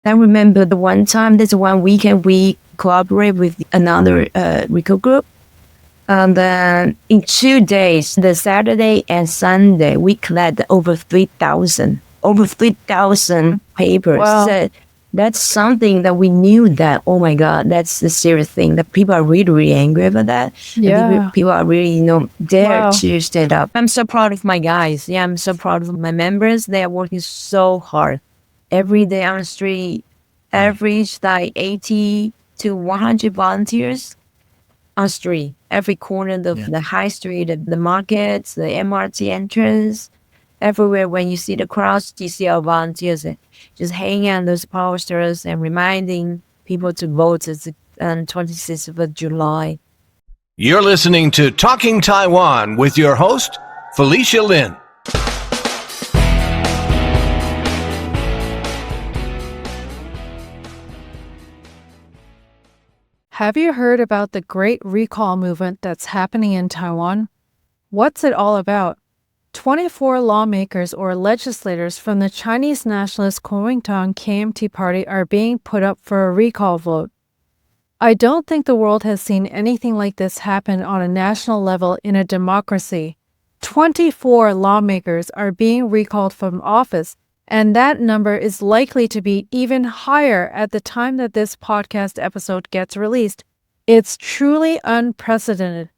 I remember the one time, there's one weekend we collaborate with another recall group. And then in 2 days, the Saturday and Sunday, we collect over 3,000 papers. Wow. So that's something that we knew that, oh my God, that's the serious thing, that people are really, really angry about that. Yeah. And people are really, there Wow. to stand up. I'm so proud of my guys. Yeah, I'm so proud of my members. They are working so hard. Every day on the street, average like 80 to 100 volunteers on street, every corner of the high street, the markets, the MRT entrance, everywhere. When you see the crowds, you see our volunteers just hanging on those posters and reminding people to vote on 26th of July. You're listening to Talking Taiwan with your host, Felicia Lin. Have you heard about the Great Recall movement that's happening in Taiwan? What's it all about? 24 lawmakers or legislators from the Chinese Nationalist Kuomintang KMT party are being put up for a recall vote. I don't think the world has seen anything like this happen on a national level in a democracy. 24 lawmakers are being recalled from office, and that number is likely to be even higher at the time that this podcast episode gets released. It's truly unprecedented.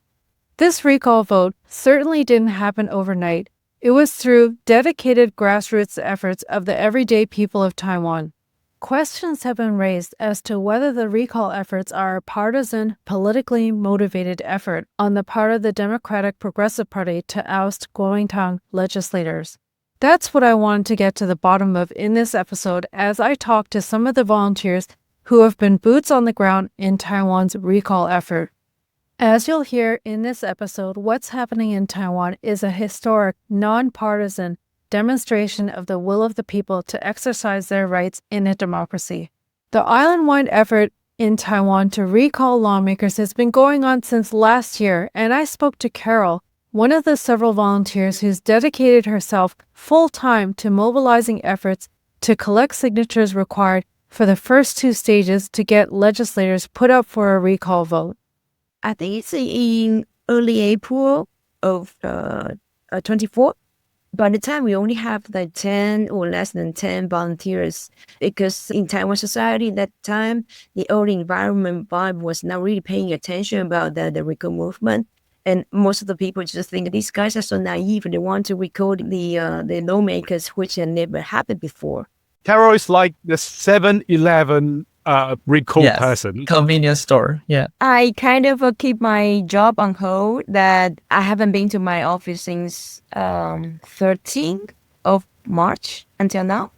This recall vote certainly didn't happen overnight. It was through dedicated grassroots efforts of the everyday people of Taiwan. Questions have been raised as to whether the recall efforts are a partisan, politically motivated effort on the part of the Democratic Progressive Party to oust Kuomintang legislators. That's what I wanted to get to the bottom of in this episode as I talk to some of the volunteers who have been boots on the ground in Taiwan's recall effort. As you'll hear in this episode, what's happening in Taiwan is a historic, non-partisan demonstration of the will of the people to exercise their rights in a democracy. The island-wide effort in Taiwan to recall lawmakers has been going on since last year, and I spoke to Carol, one of the several volunteers who's dedicated herself full-time to mobilizing efforts to collect signatures required for the first two stages to get legislators put up for a recall vote. I think it's in early April of 24. By the time we only have like 10 or less than 10 volunteers, because in Taiwan society at that time, the old environment vibe was not really paying attention about the recall movement. And most of the people just think these guys are so naive and they want to recall the lawmakers, which had never happened before. Carol is like the 7-Eleven recall person. Convenience store. Yeah. I kind of keep my job on hold that I haven't been to my office since 13th of March until now.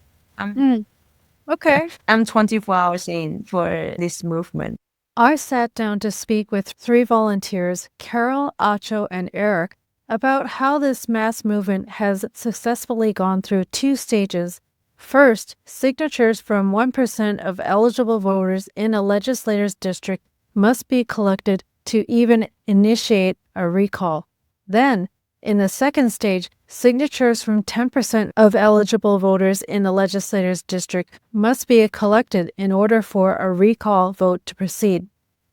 Okay. I'm 24 hours in for this movement. I sat down to speak with three volunteers, Carol, Acho, and Eric, about how this mass movement has successfully gone through two stages. First, signatures from 1% of eligible voters in a legislator's district must be collected to even initiate a recall. Then, in the second stage, signatures from 10% of eligible voters in the legislator's district must be collected in order for a recall vote to proceed.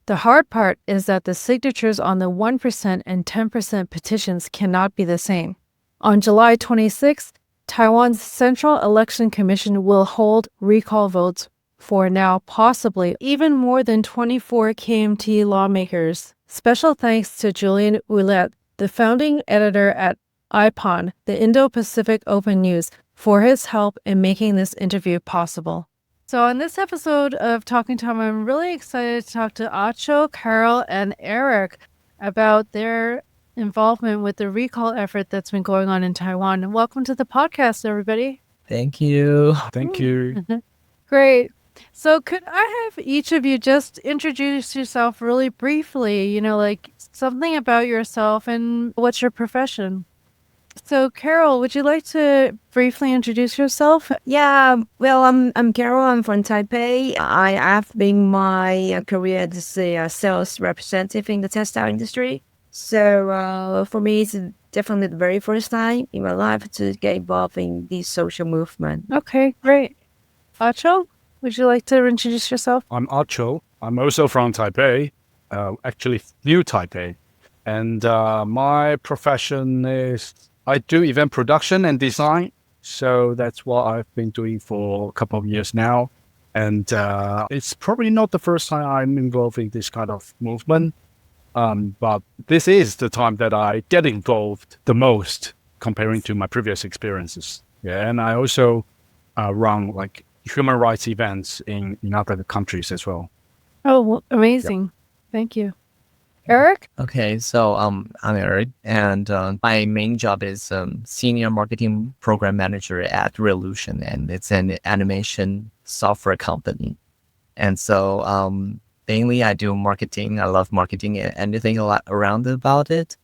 The hard part is that the signatures on the 1% and 10% petitions cannot be the same. On July 26th, Taiwan's Central Election Commission will hold recall votes for now possibly even more than 24 KMT lawmakers. Special thanks to Julian Ouellette, the founding editor at IPON, the Indo-Pacific Open News, for his help in making this interview possible. So on this episode of Talking Tom, I'm really excited to talk to Acho, Carol, and Eric about their involvement with the recall effort that's been going on in Taiwan. And welcome to the podcast, everybody. Thank you. Thank you. Great. So could I have each of you just introduce yourself really briefly, like something about yourself and what's your profession? So Carol, would you like to briefly introduce yourself? Yeah, well, I'm Carol. I'm from Taipei. I have been my career as a sales representative in the textile industry. So for me, it's definitely the very first time in my life to get involved in this social movement. Okay, great. Acho? Would you like to introduce yourself? I'm Archo. I'm also from Taipei, actually New Taipei. And my profession is I do event production and design. So that's what I've been doing for a couple of years now. And it's probably not the first time I'm involved in this kind of movement. But this is the time that I get involved the most comparing to my previous experiences. Yeah, and I also run like human rights events in other countries as well. Oh, well, amazing. Thank you. Eric? Okay, so I'm Eric, and my main job is senior marketing program manager at Revolution, and it's an animation software company. And so mainly I do marketing. I love marketing and anything a lot around about it.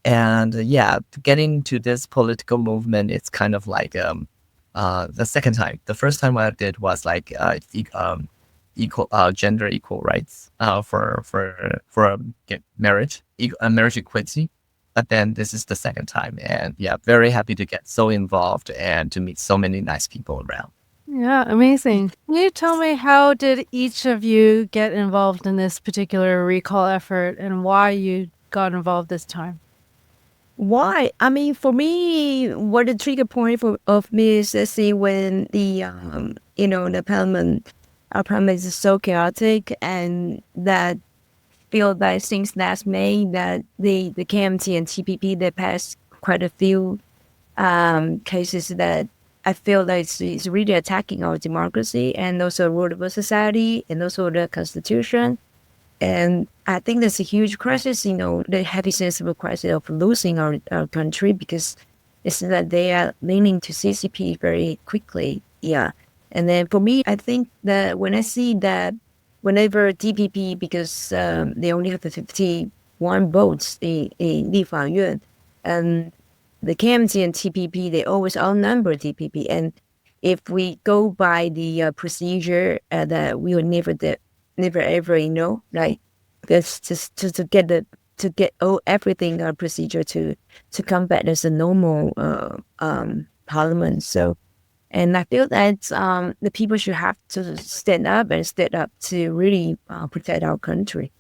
And yeah, getting to this political movement, it's kind of like the second time. The first time I did was like equal gender equal rights for marriage, marriage equality. But then this is the second time, and yeah, very happy to get so involved and to meet so many nice people around. Yeah, amazing. Can you tell me how did each of you get involved in this particular recall effort and why you got involved this time? Why? I mean, for me, what the trigger point of me is to see when the the parliament, our parliament is so chaotic, and that feel that since last May that the KMT and TPP they passed quite a few cases that I feel that it's really attacking our democracy and also rule of society and also the constitution. And I think there's a huge crisis, the heavy sense of a crisis of losing our country because it's that they are leaning to CCP very quickly. Yeah. And then for me, I think that when I see that whenever DPP, because they only have the 51 votes in 立法院, and the KMT and TPP, they always outnumber DPP. And if we go by the procedure that we would never ever, like that's just to get everything procedure to come back as a normal parliament. So, and I feel that the people should have to stand up to really protect our country.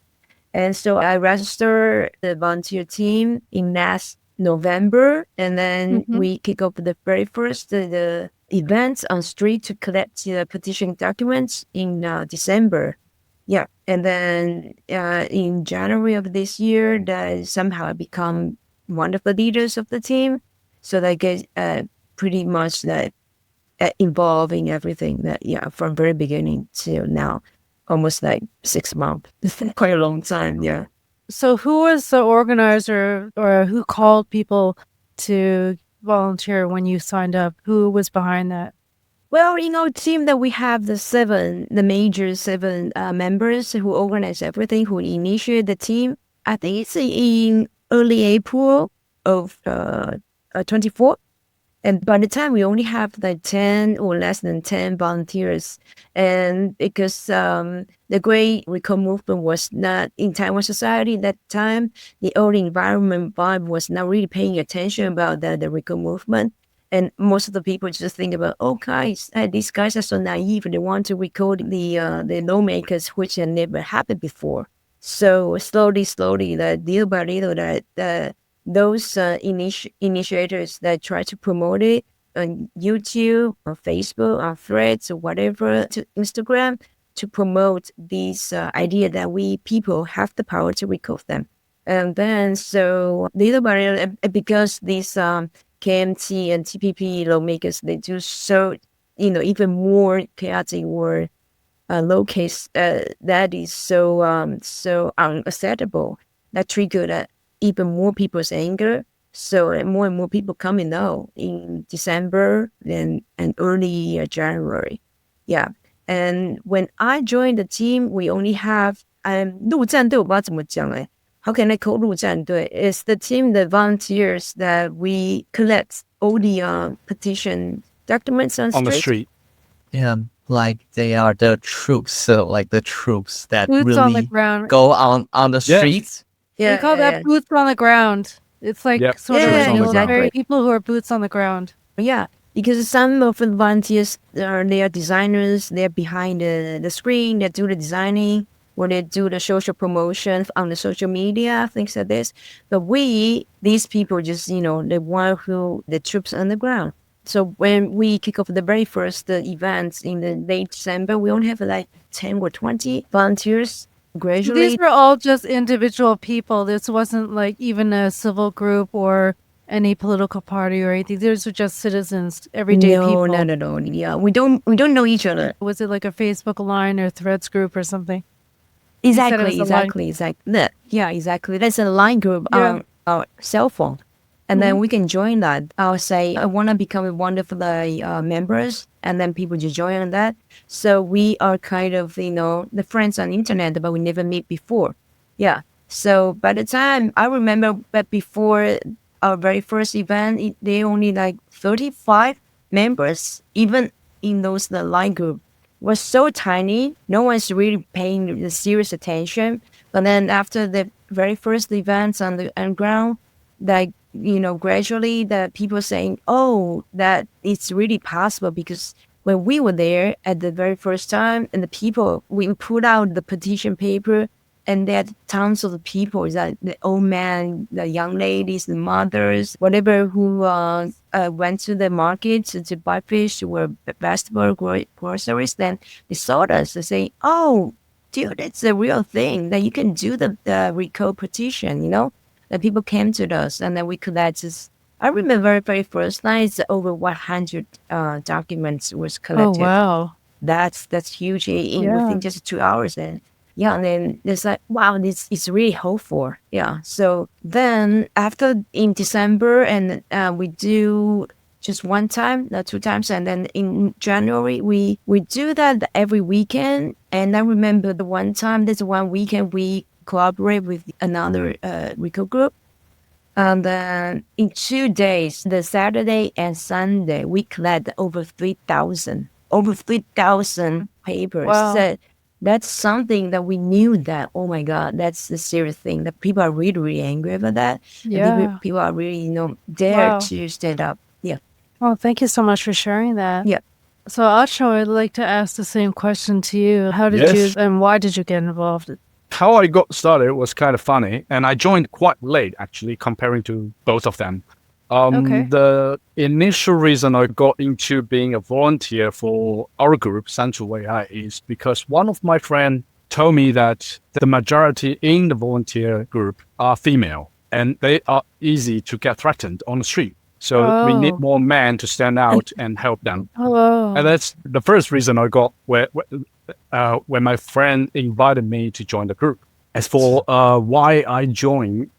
And so I registered the volunteer team in last November, and then we kick off the very first the events on street to collect the petition documents in December. Yeah, and then in January of this year, that somehow I become one of the leaders of the team. So that gets pretty much that involved in everything that from very beginning to now, almost like 6 months. Quite a long time. Yeah. So who was the organizer or who called people to volunteer when you signed up? Who was behind that? Well, team that we have the major seven members who organize everything, who initiate the team. I think it's in early April of 24. And by the time we only have like 10 or less than 10 volunteers. And because the Great Recall Movement was not in Taiwan society at that time, the old environment vibe was not really paying attention about the Recall Movement. And most of the people just think about, oh, guys, these guys are so naive. They want to recall the lawmakers, which had never happened before. So slowly, little by little, that those initiators that try to promote it on YouTube, on Facebook, on Threads, or whatever, to Instagram, to promote this idea that we people have the power to recall them. And then so little by little, because these KMT and TPP lawmakers, they do so, even more chaotic or low case that is so unacceptable. That triggered even more people's anger. So more and more people coming out in December and early January. Yeah. And when I joined the team, we only have 陆战队，我不知道怎么讲哎。How can I call 陆战队? It's the team that volunteers that we collect all the petition documents on the street. Yeah, like they are the troops. So like the troops that Boots really on the ground. go on the streets. Yeah, we call that boots on the ground. It's like sort of Boots on the ground. military people who are boots on the ground. Yeah. because some of the volunteers they are designers, they're behind the screen, they do the designing, or they do the social promotion on the social media, things like this. But these people just, the one who, the troops on the ground. So when we kick off the very first events in the late December, we only have like 10 or 20 volunteers. These Gradually, were all just individual people. This wasn't like even a civil group or any political party or anything. These were just citizens, everyday people. no, not at all. Yeah, we don't know each other. Was it like a Facebook line or Threads group or something? said it was Exactly. Yeah, exactly. That's a line group Yeah. on our cell phone. And then we can join that. I'll say, I want to become one of the members. And then people just join on that. So we are kind of, the friends on the internet, but we never meet before. Yeah. So by the time, I remember that before our very first event, they only like 35 members, even in the line group. Was so tiny, no one's really paying the serious attention. But then after the very first events on the underground, like, gradually the people saying, oh, that it's really possible, because when we were there at the very first time, and the people, we put out the petition paper, and there are tons of people, that the old man, the young ladies, the mothers, whatever, who went to the market to buy fish or vegetable groceries. Then they saw us. They say, "Oh, dude, it's a real thing that you can do the recall petition." That people came to us, and then we could just. I remember very, very first night, it's over 100 documents was Oh, collected. wow. That's huge Yeah. within just 2 hours. And yeah, and then it's like, wow, this is really hopeful. Yeah. So then after in December, and we do just one time, not 2 times, and then in January we do that every weekend. And I remember the one time, there's one weekend we collaborate with another RICO group. And then in 2 days, the Saturday and Sunday, we collect over 3,000 papers. Wow. So that's something that we knew that, oh my God, that's a serious thing, that people are really, really angry about that. And Yeah. people are really, dare Wow. to stand up. Yeah. Well, thank you so much for sharing that. Yeah. So, Acho, I'd like to ask the same question to you. How did Yes. you and why did you get involved? How I got started was kind of funny, and I joined quite late, actually, comparing to both of them. Okay. The initial reason I got into being a volunteer for our group, Central AI, is because one of my friends told me that the majority in the volunteer group are female, and they are easy to get threatened on the street. So we need Oh. more men to stand out and help them. Hello. And that's the first reason I got when my friend invited me to join the group. As for why I joined,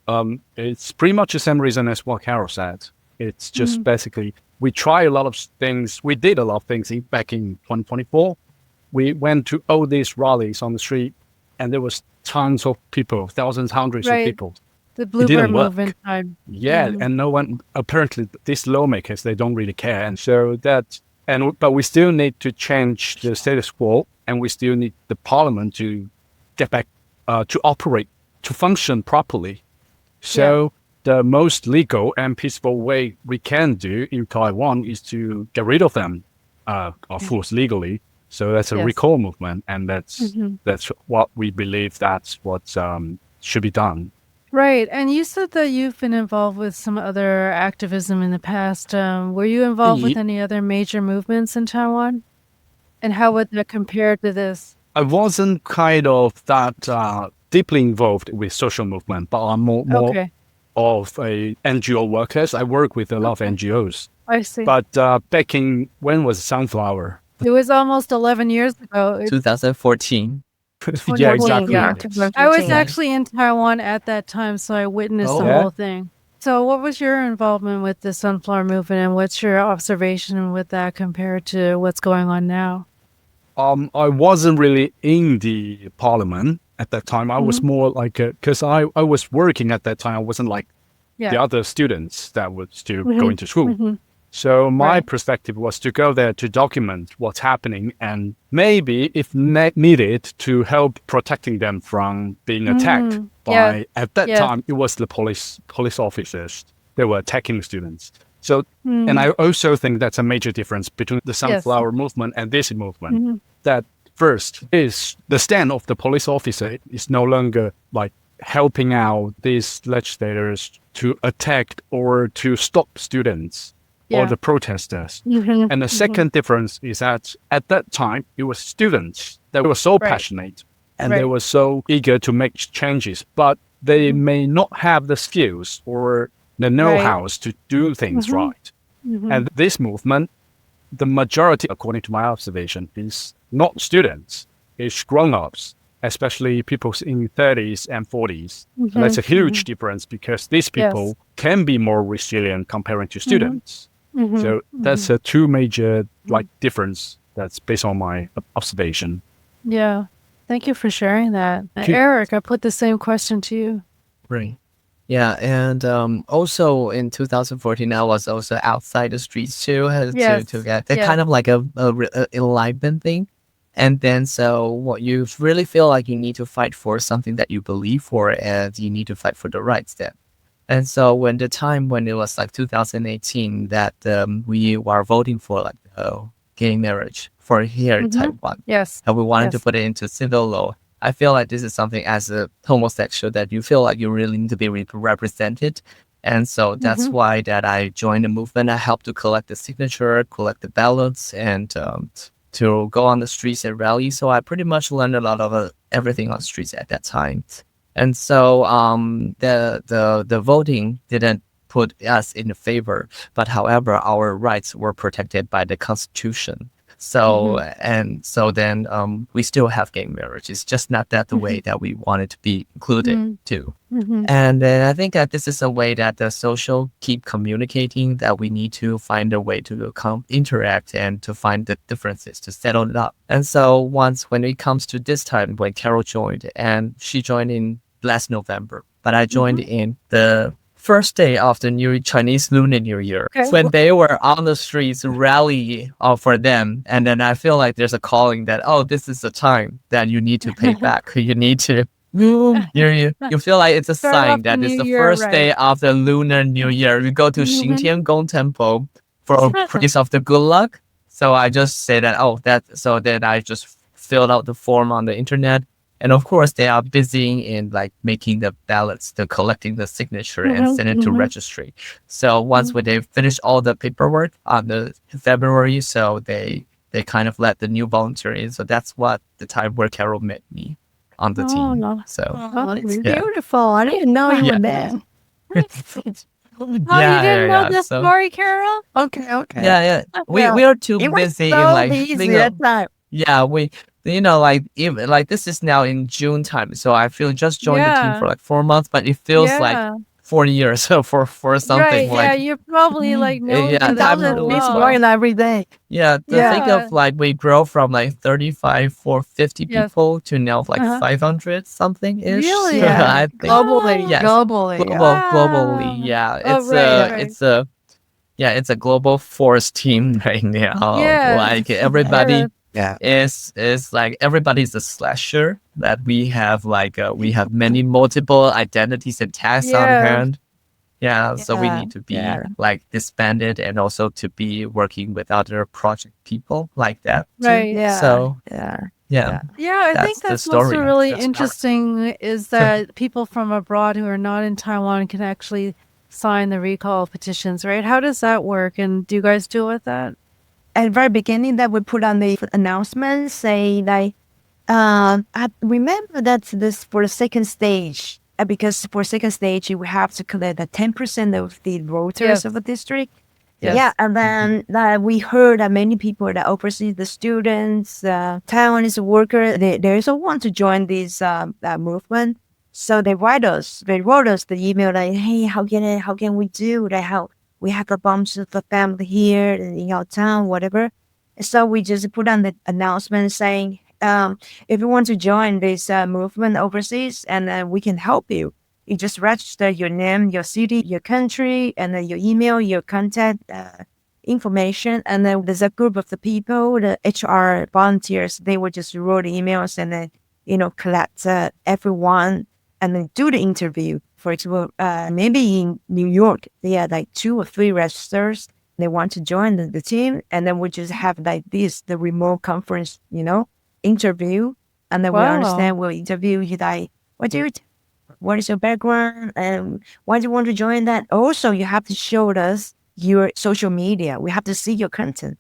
it's pretty much the same reason as what Carol said. It's just basically we try a lot of things. We did a lot of things back in 2024. We went to all these rallies on the street, and there was tons of people, thousands, hundreds Right. of people. The didn't Bluebird work. movement time. Yeah, and no one, apparently these lawmakers, they don't really care. And so but we still need to change the status quo, and we still need the parliament to get back to operate, to function properly. So the most legal and peaceful way we can do in Taiwan is to get rid of them, of course, legally. So that's a Yes. recall movement, and that's what we believe that's what should be done. Right. And you said that you've been involved with some other activism in the past. Were you involved with Ye- any other major movements in Taiwan? And how would that compare to this? I wasn't kind of that deeply involved with social movement, but I'm more Okay. of a NGO workers. I work with a lot of NGOs. I see. But back in, when was Sunflower? It was almost 11 years ago. 2014. Yeah, exactly. Yeah. I was actually in Taiwan at that time, so I witnessed Oh. the Yeah. whole thing. So what was your involvement with the Sunflower Movement, and what's your observation with that compared to what's going on now? I wasn't really in the parliament at that time. I was more like, because I was working at that time. I wasn't like the Yeah. other students that were still going to school. So my Right. perspective was to go there to document what's happening, and maybe, if needed, to help protecting them from being attacked by. Yeah. At that Yeah. time, it was the police officers. They were attacking students. So, and I also think that's a major difference between the Yes. sunflower movement and this movement. That first is the stand of the police officer is no longer like helping out these legislators to attack or to stop students or Yeah. the protesters. Mhm. And the second difference is that at that time, it was students that were so Right. passionate and they Right. were so eager to make changes, but they may not have the skills or the know-hows to do things right. And this movement, the majority, according to my observation, is not students, it's grown-ups, especially people in 30s and 40s. And that's a huge difference because these people can be more resilient comparing to students. So that's a two major like difference that's based on my observation. Yeah. Thank you for sharing that. Keep- Eric, I put the same question to you. Right. Yeah, and also in 2014, I was also outside the streets too, Yes, to get that yeah. kind of like a enlightenment thing. And then so what you really feel like you need to fight for something that you believe for, and you need to fight for the rights then. And so when the time when it was like 2018 that we were voting for like gay marriage for here in Taiwan, Yes. and we wanted to Yes. put it into civil law. I feel like this is something as a homosexual that you feel like you really need to be represented. And so that's why that I joined the movement. I helped to collect the signature, collect the ballots, and to go on the streets and rally. So I pretty much learned a lot of everything on the streets at that time. And so the voting didn't put us in favor, but however, our rights were protected by the Constitution. So and so then we still have gay marriage. It's just not that the way that we want it to be included too. And then I think that this is a way that the social keep communicating, that we need to find a way to interact and to find the differences to settle it up. And so once when it comes to this time when Carol joined, and she joined in last November, but I joined in the first day of the new Chinese Lunar New Year, Okay. when they were on the streets rally for them. And then I feel like there's a calling that, oh, this is the time that you need to pay back. You need to, you feel like it's a Start off sign the that it's new the year first right. day of the Lunar New Year. We go to Xingtiangong Temple for a praise of the good luck. So I just say that, so then I just filled out the form on the internet. And of course, they are busy in like making the ballots, the collecting the signature and send it to registry. So once when they finish all the paperwork on the February, so they kind of let the new volunteer in. So that's what the time where Carol met me on the team. no. So Oh, it's Yeah. beautiful. I didn't know you Yeah. were there. Oh, you didn't know this So, story, Carol? Okay, okay. yeah. Well, We are too it was busy so in like easy thinking that time. yeah, like even like this is now in June time, so I feel just joined the team Yeah. for like 4 months, but it feels like Yeah. 4 years for something Right, yeah, like you're probably like known yeah, for that that was for a really Miss while. smart. Royal every day. yeah. To think Yeah. of like we grow from like 35 or 50 Yes. people to now like Uh-huh. 500 something ish. Really? Yeah, I think globally, yes. globally. globally, Wow. yeah. Oh, It's right. it's a global force team right now. Yes. Like everybody Yeah. is like everybody's a slasher, that we have like we have many multiple identities and tasks on Yeah. hand. Yeah, so we Yeah, need to be yeah. like disbanded and also to be working with other project people like that too. Right. Yeah. So Yeah. yeah. Yeah, I think That's the that's also story. really That's interesting is that people from abroad who are not in Taiwan can actually sign the recall petitions, right? How does that work? And do you guys deal with that? At the very beginning, that we put on the announcement saying like, I remember that this for the second stage, because for second stage you have to collect the 10% of the voters Yes. of a district. Yes. Yeah, and then we heard that many people that oversee the students, Taiwanese workers, they also want to join this movement. So they wrote us the email like, hey, how can we do that? How we have a bunch of the family here in our town, whatever. So we just put on the announcement saying, if you want to join this movement overseas, and we can help you. You just register your name, your city, your country, and then your email, your contact information. And then there's a group of the people, the HR volunteers, they will just write emails and then, collect everyone and then do the interview for example, maybe in New York, they had like 2 or 3 registrars. They want to join the team. And then we just have like the remote conference, interview. And then we Wow. understand, we'll interview you like, what is your background? And why do you want to join that? Also, you have to show us your social media. We have to see your content.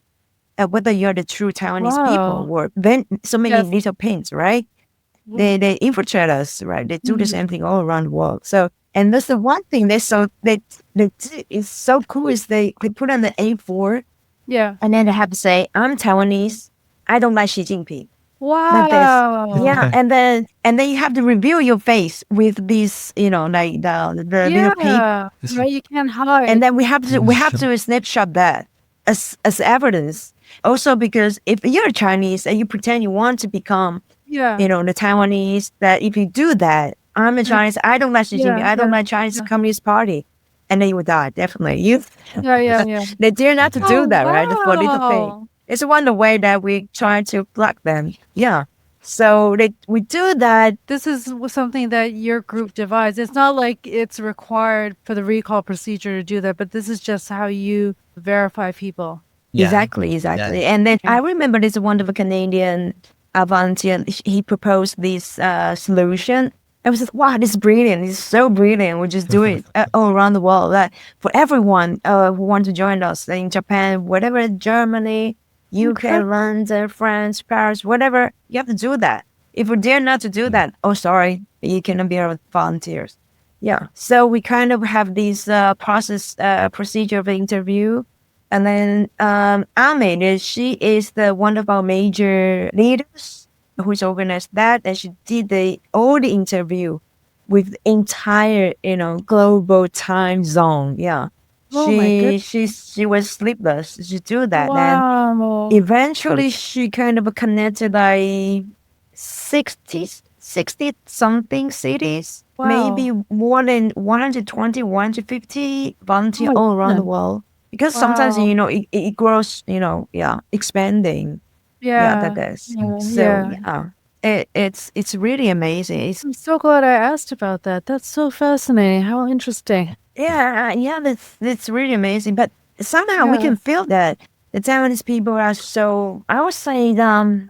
Whether you're the true Taiwanese people Wow. or then so many Yes. little pins, right? They infiltrate us, right? They do the same thing all around the world. So, and that's the one thing they is so cool is they put on the A4 Yeah. and then they have to say, I'm Taiwanese. I don't like Xi Jinping. Like this. Wow. Yeah. And then you have to reveal your face with these, like the little pig. Yeah. Right. You can't hide. And then we have to snapshot that as evidence. Also, because if you're Chinese and you pretend you want to become, yeah. the Taiwanese, that if you do that, I'm a Chinese, I don't like Xi Jinping, Yeah, I don't yeah, like Chinese Communist Party, and then you would die, definitely. Yeah. They dare not to do Oh, that, right? For little thing. wow. It's one of the way that we try to block them. Yeah. So we do that. This is something that your group divides. It's not like it's required for the recall procedure to do that, but this is just how you verify people. Yeah. Exactly. Yeah. And then I remember this wonderful Canadian volunteer. He proposed this solution. I was like, wow, this is brilliant. It's so brilliant. We just do it all around the world. Like, for everyone who want to join us in Japan, whatever, Germany, UK, London, France, Paris, whatever, you have to do that. If we dare not to do that, oh, sorry, you cannot be our volunteers. Yeah. So we kind of have this procedure of interview. And then Ahmed, she is one of our major leaders who's organized that. And she did all the interview with the entire, global time zone. Yeah. Oh my goodness. She was sleepless to do that. Wow. And eventually she kind of connected like 60 something cities, Wow. maybe more than 120, 150 volunteers Oh my all around the goodness. world. Because sometimes, Wow. it grows, expanding. Yeah, that Yeah. is. Yeah. So, Yeah. it's really amazing. I'm so glad I asked about that. That's so fascinating. How interesting. That's really amazing. But somehow we Yeah. can feel that the Taiwanese people are so, I would say,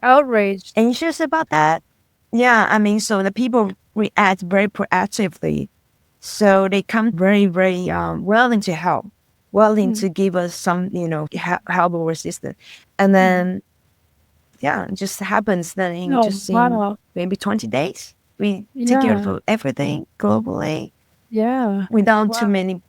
Outraged. anxious about that. Yeah, I mean, so the people react very proactively. So they come very, very willing to help, willing to give us some, help or assistance. And then, it just happens that in Oh, just in wow. maybe 20 days, we take care Yeah. of everything globally Yeah. without too Wow. many,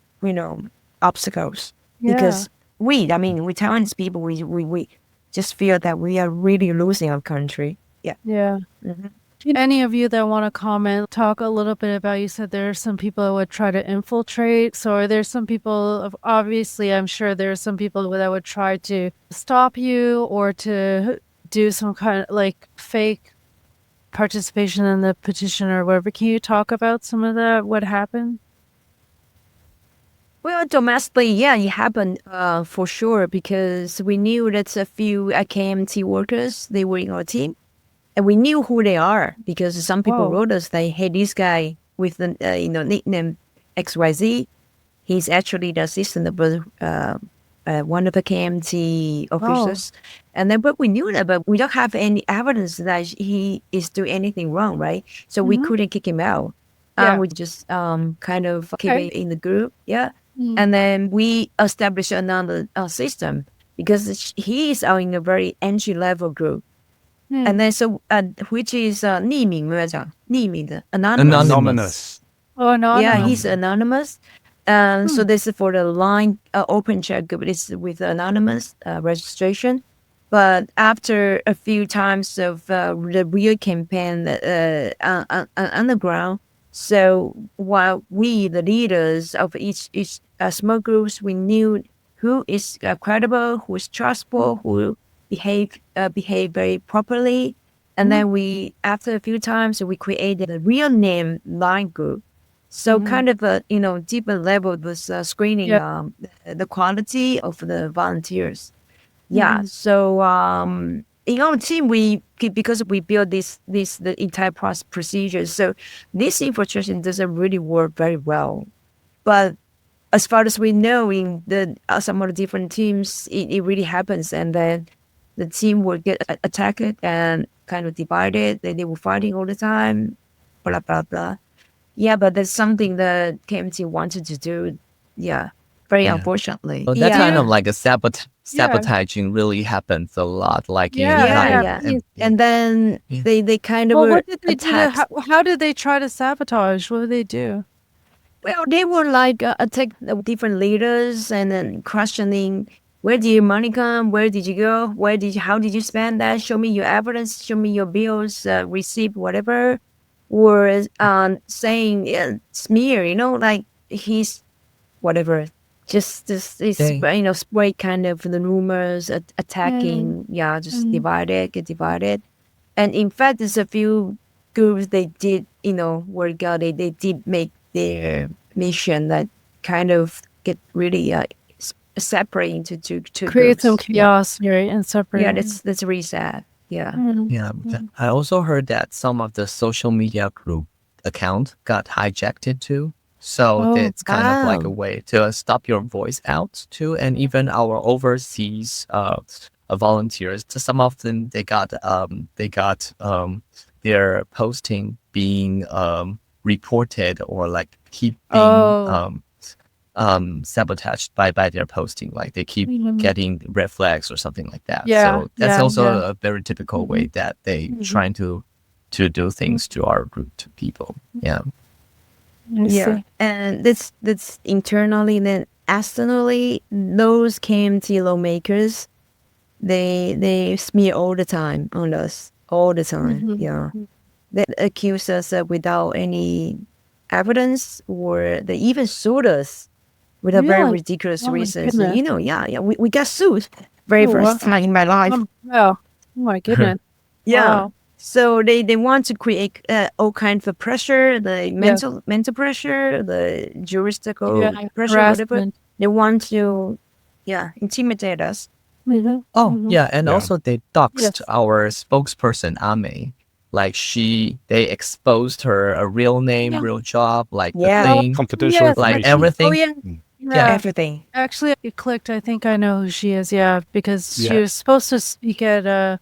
obstacles. Yeah. Because we Taiwanese people, we just feel that we are really losing our country. Yeah. Yeah. Mhm. Any of you that want to comment, talk a little bit about, you said there are some people that would try to infiltrate. So are there some people, obviously, I'm sure there are some people that would try to stop you or to do some kind of like fake participation in the petition or whatever. Can you talk about some of that? What happened? Well, domestically, it happened for sure, because we knew that a few KMT workers, they were in our team, and we knew who they are because some people Whoa. wrote us like, hey, this guy with the nickname XYZ, he's actually the assistant of one of the KMT officers. And then, but we knew that, but we don't have any evidence that he is doing anything wrong, right? So we couldn't kick him out. Yeah. We just kind of keep Okay. it in the group. Yeah. And then we established another system because he is in a very entry level group. And then so which is 匿名没有讲匿名的 anonymous. Anonymous. Oh, no. Yeah, he's anonymous. So this is for the line open chat group. It's with anonymous registration. But after a few times of the real campaign on the ground, so while we, the leaders of each small groups, we knew who is credible, who is trustful, who behave very properly. And then we, after a few times, we created a real name line group. So kind of a deeper level was screening the quality of the volunteers. Yeah. So in our team, because we build the entire procedures, so this infiltration doesn't really work very well. But as far as we know, in the some of the different teams, it really happens, and then the team will get attacked and kind of divided. They were fighting all the time, blah blah blah. Yeah, but that's something that KMT wanted to do. Yeah, very Yeah. unfortunately. Well, that yeah. kind of like a sabotaging really happens a lot. Like Yeah, in yeah, yeah. yeah. And then Yeah. they kind of Well, were what did they do? attacked. How did they try to sabotage? What did they do? Well, they were like attack different leaders and then questioning, where did your money come? Where did you go? How did you spend that? Show me your evidence. Show me your bills, receipt, whatever. Or saying smear, like he's whatever. Just They- spread kind of the rumors, attacking. Yeah, just get divided. And in fact, there's a few groups they did, work out. They did make their mission that kind of get really separate into two Create groups. some chaos, right, and separate. Yeah, that's really sad. Yeah. Yeah, I also heard that some of the social media group account got hijacked too. So Oh, it's kind of like a wow. way to stop your voice out too. And even our overseas volunteers, some of them they got their posting being reported or like keep being sabotaged by their posting. Like they keep getting red flags or something like that. Yeah, So that's yeah, also yeah. a very typical way that they trying to do things to our group to people. Yeah. I Yeah, see. and that's internally. Then externally, those KMT lawmakers, they smear all the time on us, all the time. Yeah, they accuse us without any evidence, or they even sued us with a very Really? ridiculous Oh my reason. goodness. Yeah, we got sued very Oh, first wow. time in my life. Oh my goodness. Yeah. Wow. So they want to create all kinds of pressure, the mental pressure, the juridical Yeah, pressure, whatever. harassment. They want to, intimidate us. Oh, yeah, and Yeah. also they doxed Yes. our spokesperson Ame. Like they exposed her a real name, Yeah. real job, like the Yeah. thing, Confidential Yes, like information. everything. Oh yeah, Yeah. everything. Actually, it clicked. I think I know who she is. Yeah, because she Yeah. was supposed to speak at a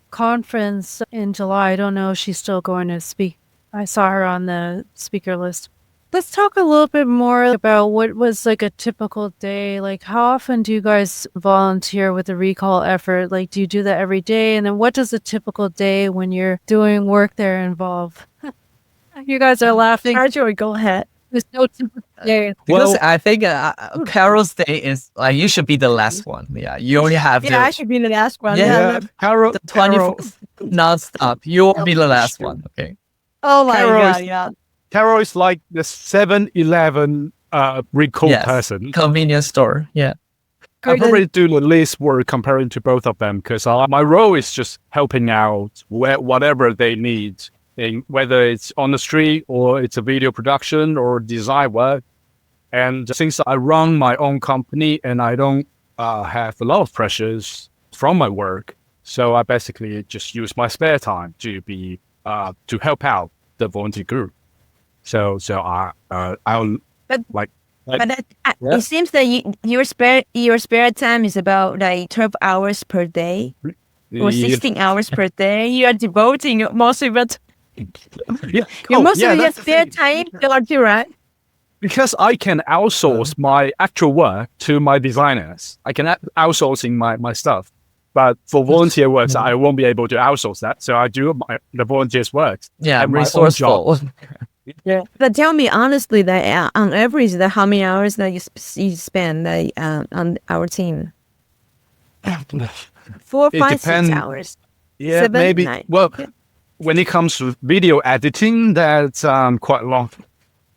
conference in July. I don't know if she's still going to speak. I saw her on the speaker list. Let's talk a little bit more about what was like a typical day. Like, how often do you guys volunteer with the recall effort? Like, do you do that every day? And then what does a typical day when you're doing work there involve? You guys are laughing. Arjoy, go ahead. There's no typical day. Because Well- I think Carol's day is like you should be the last one. Yeah, you only have Yeah, I to should be the last one. Yeah. Yeah, Carol, 24 non-stop. You will be the last one. Okay. Oh my Carol god, is- yeah. Carol is like the 7-Eleven recall Yes. person. Convenience store. Yeah. I probably do the least work comparing to both of them because my role is just helping out whatever they need, whether it's on the street or it's a video production or design work. And since I run my own company and I don't have a lot of pressures from my work, so I basically just use my spare time to be to help out the volunteer group. So I'll But- like But Yeah. it seems that your spare time is about like 12 hours per day or 16 hours per day. You are devoting most of it. Yeah, Most of your that's the spare thing. time to right? Because I can outsource my actual work to my designers. I can outsourcing my stuff. But for volunteer works, I won't be able to outsource that. So I do the volunteers' work. Yeah. And my own Resourceful. Yeah. But tell me honestly, that on average, that how many hours that you spend on our team? 4, It 5, 6 depend- hours. Yeah, 7, maybe. 9. Well, Yeah. when it comes to video editing, that's quite long.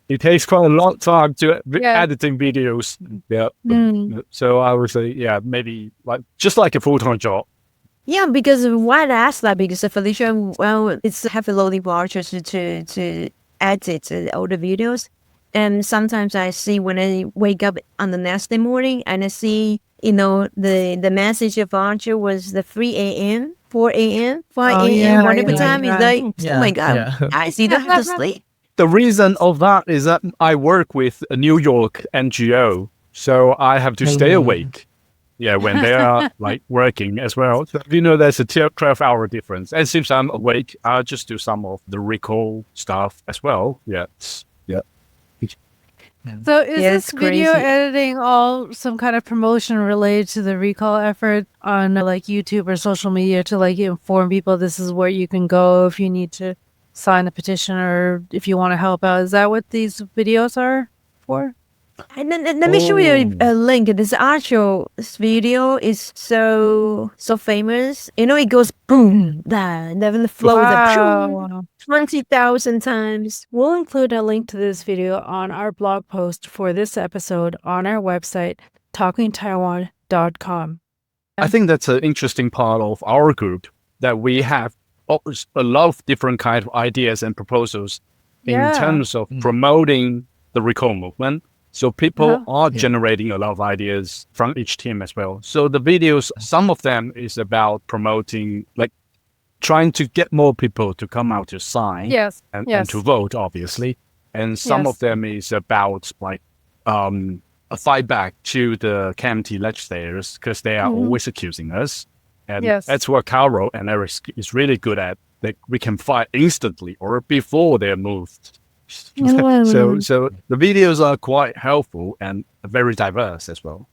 It takes quite a long time to Yeah. editing videos. Yeah. Mm. So I would say, yeah, maybe just like a full-time job. Yeah, because why I ask that? Because Felicia, well, it's heavy loading for artists to edit all the videos. And sometimes I see when I wake up on the next day morning and I see, the message of Archer was the 3 a.m., 4 a.m., 5 Oh, a.m. yeah, whatever yeah, time is yeah. like, Yeah, oh my God, yeah. guys, you don't have to sleep. The reason of that is that I work with a New York NGO, so I have to stay awake. Yeah, when they are like working as well. So, there's a 12-hour difference. And since I'm awake, I'll just do some of the recall stuff as well. Yeah. Yeah. So is Yeah, this it's video crazy. editing all some kind of promotion related to the recall effort on like YouTube or social media to like inform people this is where you can go if you need to sign a petition or if you want to help out? Is that what these videos are for? And then, let me show you Oh. a link. This actual video is so famous. It goes boom, and then the flow is like Wow. 20,000 times. We'll include a link to this video on our blog post for this episode on our website, talkingtaiwan.com. I think that's an interesting part of our group, that we have a lot of different kind of ideas and proposals in terms of promoting the recall movement. So people are generating a lot of ideas from each team as well. So the videos, some of them is about promoting, like trying to get more people to come out to sign Yes. and Yes. to vote, obviously. And some Yes. of them is about like a fight back to the KMT legislators because they are always accusing us. And Yes. that's what Carol and Eric is really good at. That we can fight instantly or before they're moved. So the videos are quite helpful and very diverse as well.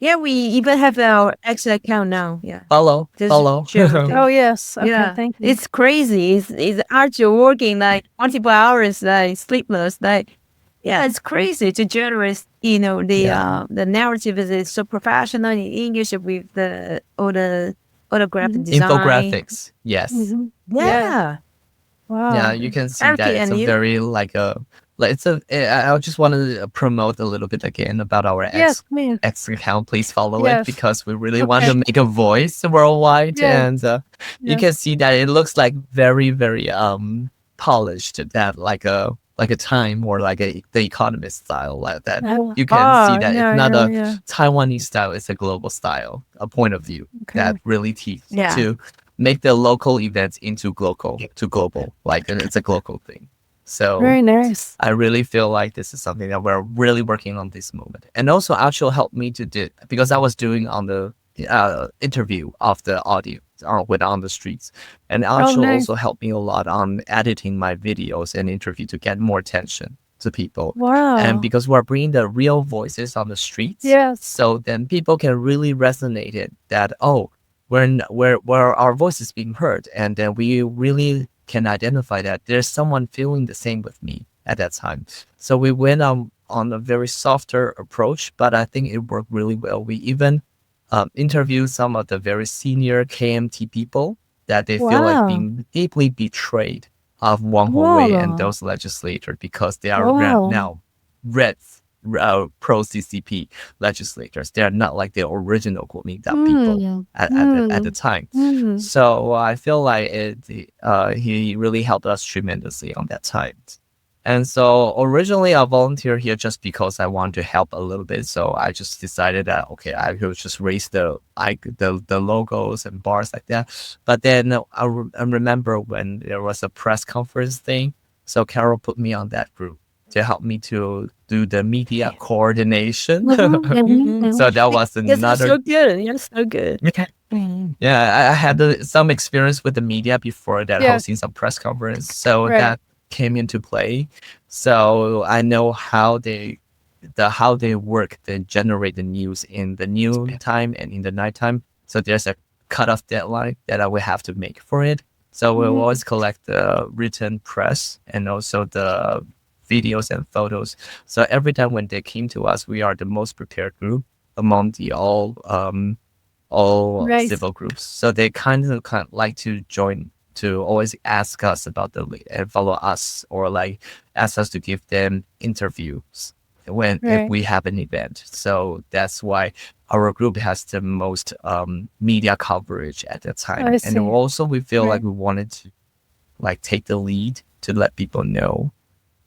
Yeah, we even have our X account now. Yeah. Follow. Just Follow. share with you. Oh, yes. Okay, Yeah, thank you. it's crazy. It's actually working like multiple hours, like sleepless. Like, yeah, it's crazy to generate. The narrative is so professional in English with all the graphic design. Infographics. Yes. Mhm. Yeah. Wow. Yeah, you can see Okay, that it's and a you- very like it's a. I just want to promote a little bit again about our Yes, please. X account. Please follow Yes. it because we really want Okay. to make a voice worldwide, Yes. and you Yes. can see that it looks like very very polished. That like a time or like the Economist style like that. Oh. You can see that yeah, it's not yeah, a yeah. Taiwanese style; it's a global style, a point of view that really teaches Yeah. to make the local events into global. Like it's a global thing. So Very nice. I really feel like this is something that we're really working on this moment. And also Actual helped me to do because I was doing on the interview of the audio on the streets. And Actual nice. also helped me a lot on editing my videos and interview to get more attention to people. Wow. And because we're bringing the real voices on the streets, Yes. so then people can really resonate it that, where our voice is being heard. And then we really can identify that there's someone feeling the same with me at that time. So we went on a very softer approach, but I think it worked really well. We even interviewed some of the very senior KMT people that they feel like Wow. being deeply betrayed of Wang Hongwei and Wow. those legislators because they are Wow. now red pro CCP legislators. They are not like the original Kuomintang people at the time. Mm. So I feel like he really helped us tremendously on that time. And so originally I volunteered here just because I wanted to help a little bit. So I just decided that okay, I could just raise the logos and bars like that. But then I remember when there was a press conference thing. So Carol put me on that group to help me to do the media coordination. So that was Yes, you're another so good. You're so good. yeah, I had some experience with the media before that, Yeah. hosting some press conference. So Right. that came into play. So I know how they work, they generate the news in the new time and in the nighttime. So there's a cutoff deadline that I will have to make for it. So we'll always collect the written press and also the videos and photos. So every time when they came to us, we are the most prepared group among the all Right. civil groups. So they kind of like to join to always ask us about and follow us or like ask us to give them interviews if Right. we have an event. So that's why our group has the most media coverage at that time. I And see. also we feel like Right. we wanted to like take the lead to let people know.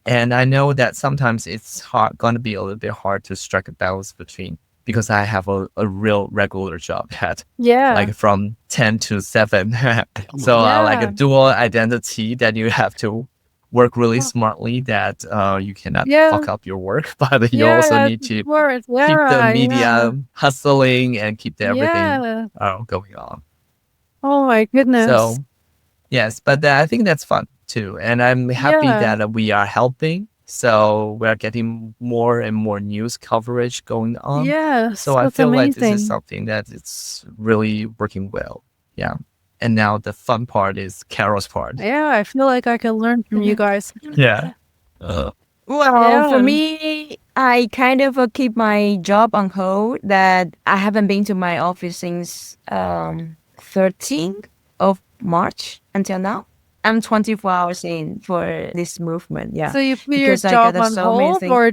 And I know that sometimes it's going to be a little bit hard to strike a balance between because I have a real regular job at Yeah. like from 10 to 7. So like a Yeah. dual identity that you have to work really smartly, that you cannot Yeah. fuck up your work, but you Yeah, also that's need to worth. keep the Yeah, media yeah. hustling and keep everything Yeah. going on. Oh my goodness. So yes, but I think that's fun too. And I'm happy Yeah. that we are helping. So we're getting more and more news coverage going on. Yes, So I that's feel like this is amazing. something that it's really working well. Yeah. And now the fun part is Carol's part. Yeah, I feel like I can learn from you guys. Yeah. Well, for Yeah. me, I kind of keep my job on hold. That I haven't been to my office since 13th of March until now. I'm 24 hours in for this movement. Yeah, So you put your because I job got on so many hold, things. or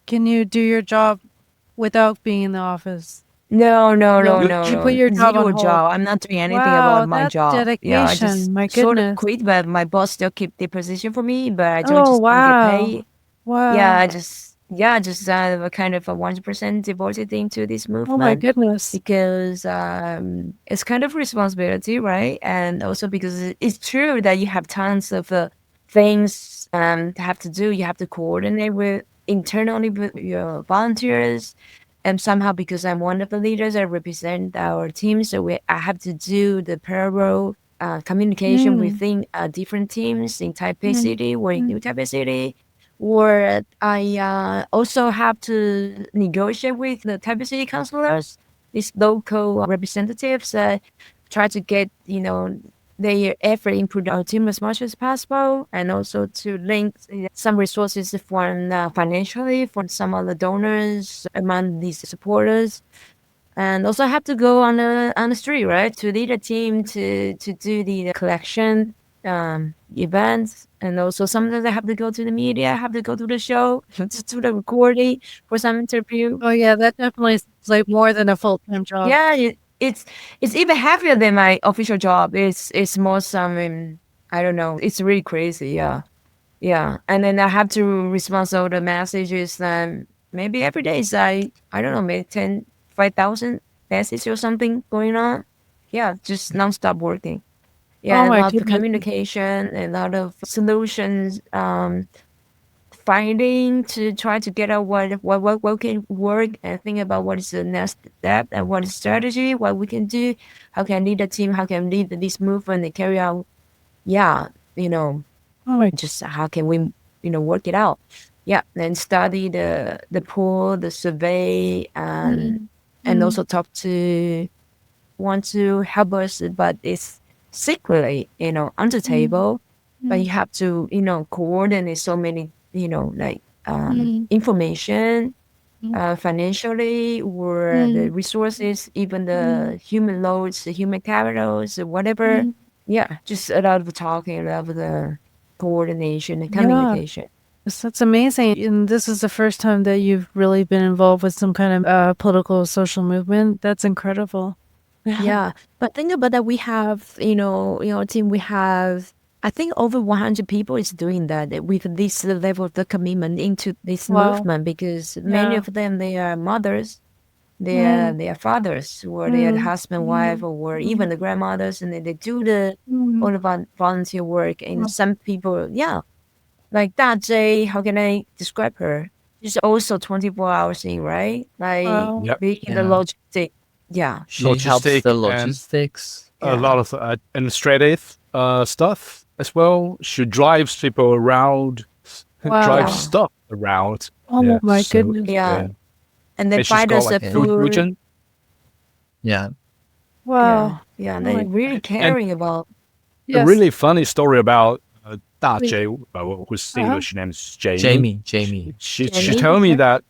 can you do your job without being in the office? No, You put your job on Zero hold. job. I'm not doing anything Wow, about my that's job. Yeah, I just dedication. My sort of goodness. quit, but my boss still keep the position for me. But I don't Oh, just don't get wow. paid. Wow. Yeah, I just a kind of a 100% devoted thing to this Oh my movement goodness. because it's kind of responsibility, right? And also because it's true that you have tons of things to have to do. You have to coordinate with internally with your volunteers. And somehow, because I'm one of the leaders, I represent our team. So I have to do the parallel communication within different teams in Taipei City or in New Taipei City. Or I also have to negotiate with the Taipei City councilors, these local representatives, try to get, their effort input our team as much as possible, and also to link some resources from financially from some other donors among these supporters. And also have to go on the street, right, to lead a team to do the collection events. And also sometimes I have to go to the media, I have to go to the show, to do the recording for some interview. Oh yeah, that definitely is like more than a full-time job. Yeah, it's even heavier than my official job. It's more some I don't know. It's really crazy. Yeah, yeah. And then I have to respond to all the messages. Maybe every day is I don't know, maybe 5,000 messages or something going on. Yeah, just nonstop working. Yeah, Oh and a my lot of goodness. communication, and a lot of solutions. Finding to try to get out what can work, and think about what is the next step and what is strategy, what we can do, how can I lead the team, how can I lead this movement and carry out, Oh my just how can we, work it out. Yeah, and study the pool, the survey, and also talk to want to help us, but it's secretly, under table. But you have to, coordinate so many, information, financially, or the resources, even the human loads, the human capitals, whatever. Yeah, just a lot of talking, a lot of the coordination and communication. That's amazing. And this is the first time that you've really been involved with some kind of political social movement. That's incredible. Yeah, but think about that. We have, team. We have, I think, over 100 people is doing that with this level of the commitment into this Wow. movement, because many Yeah. of them, they are mothers, they are fathers, or they are the husband, wife, or even the grandmothers, and they do all the volunteer work. And some people, like that Jay, how can I describe her? She's also 24 hours in, right? Like Wow. Yep. being the Yeah. logistic. Yeah. She helps Logistic the and logistics. a lot of administrative stuff as well. She drives people around, Wow. drives stuff around. Oh my goodness. Yeah. And then And she's find got us a like a food food. region. Yeah. Wow. Yeah, and Oh they're my really caring about. A really funny story about Da Please. Jay, whose English name is Jamie. Jamie. She Jamie? told me that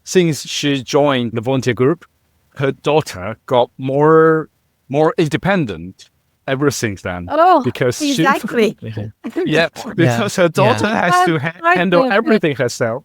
since she joined the volunteer group, her daughter got more independent ever since then. Oh, because Exactly. because her daughter has to handle everything herself.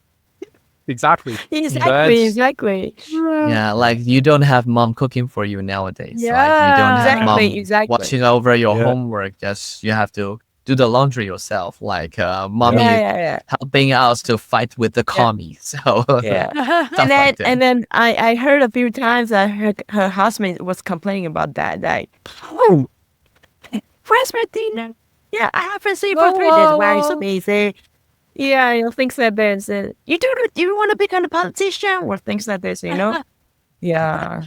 Exactly. Exactly. Yeah, like you don't have mom cooking for you nowadays. Like you don't have Yeah. mom Exactly. watching over your Yeah. homework. Just you have to do the laundry yourself, like mommy Yeah. helping us to fight with the commie. So Yeah. stuff like that. And then I heard a few times that her husband was complaining about that. Like, oh, where's my dinner? Yeah, I haven't seen for 3 days. Why are you so busy? Yeah, things like this. You want to become a politician or things like this, Yeah.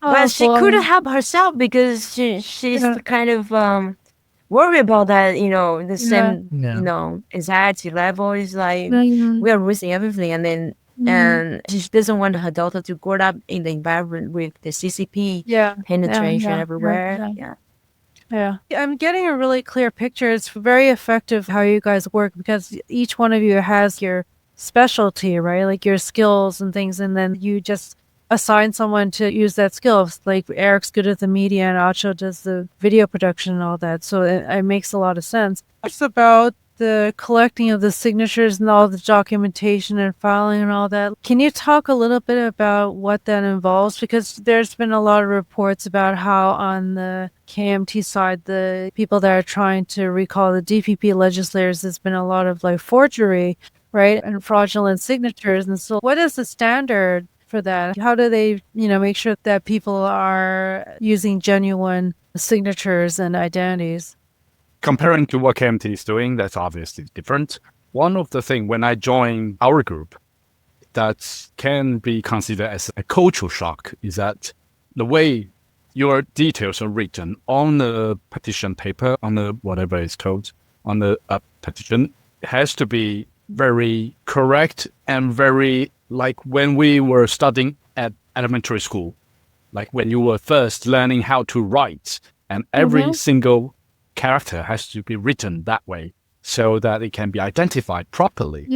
But she couldn't help herself because she's kind of worried about that, the same, Yeah. anxiety level is like we are losing everything, and then and she doesn't want her daughter to grow up in the environment with the CCP penetration everywhere. Yeah. I'm getting a really clear picture. It's very effective how you guys work because each one of you has your specialty, right? Like your skills and things. And then you just assign someone to use that skill. Like Eric's good at the media and Acho does the video production and all that. So it makes a lot of sense. It's about the collecting of the signatures and all the documentation and filing and all that. Can you talk a little bit about what that involves? Because there's been a lot of reports about how on the KMT side, the people that are trying to recall the DPP legislators, there's been a lot of like forgery, right? And fraudulent signatures. And so what is the standard for that? How do they, make sure that people are using genuine signatures and identities? Comparing to what KMT is doing, that's obviously different. One of the things when I joined our group that can be considered as a cultural shock is that the way your details are written on the petition paper, on the whatever it's called, on the petition, has to be very correct and very like when we were studying at elementary school, like when you were first learning how to write, and every single character has to be written that way so that it can be identified properly.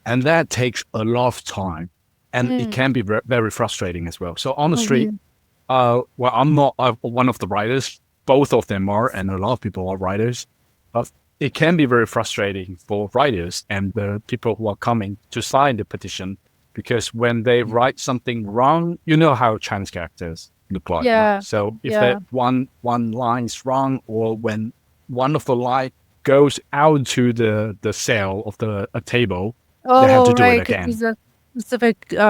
And that takes a lot of time, and it can be very frustrating as well. So honestly, well, I'm not one of the writers. Both of them are, and a lot of people are writers. But it can be very frustrating for writers and the people who are coming to sign the petition, because when they write something wrong, you know how Chinese characters look like. Right? So if that one line is wrong, or when one of the line goes out to the cell of the table, they have to do it again. It's a specific it's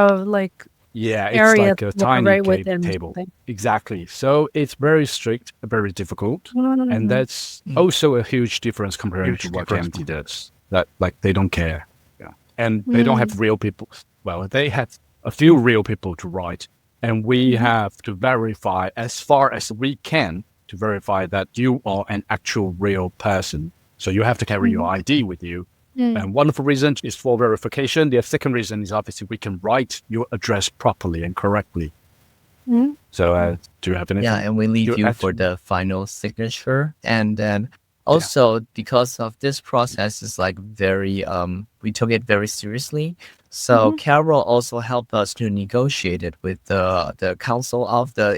area like a tiny within table. Exactly. So it's very strict, very difficult, and that's also a huge difference compared to what KMT does. That like they don't care, and they don't have real people. Well, they have a few real people to write, and we have to verify as far as we can to verify that you are an actual real person. So you have to carry your ID with you. And one of the reasons is for verification. The second reason is obviously we can write your address properly and correctly. So do you have anything? Yeah, and we leave you for the final signature. And then also because of this process is like very, we took it very seriously. So Carol also helped us to negotiate it with the council of the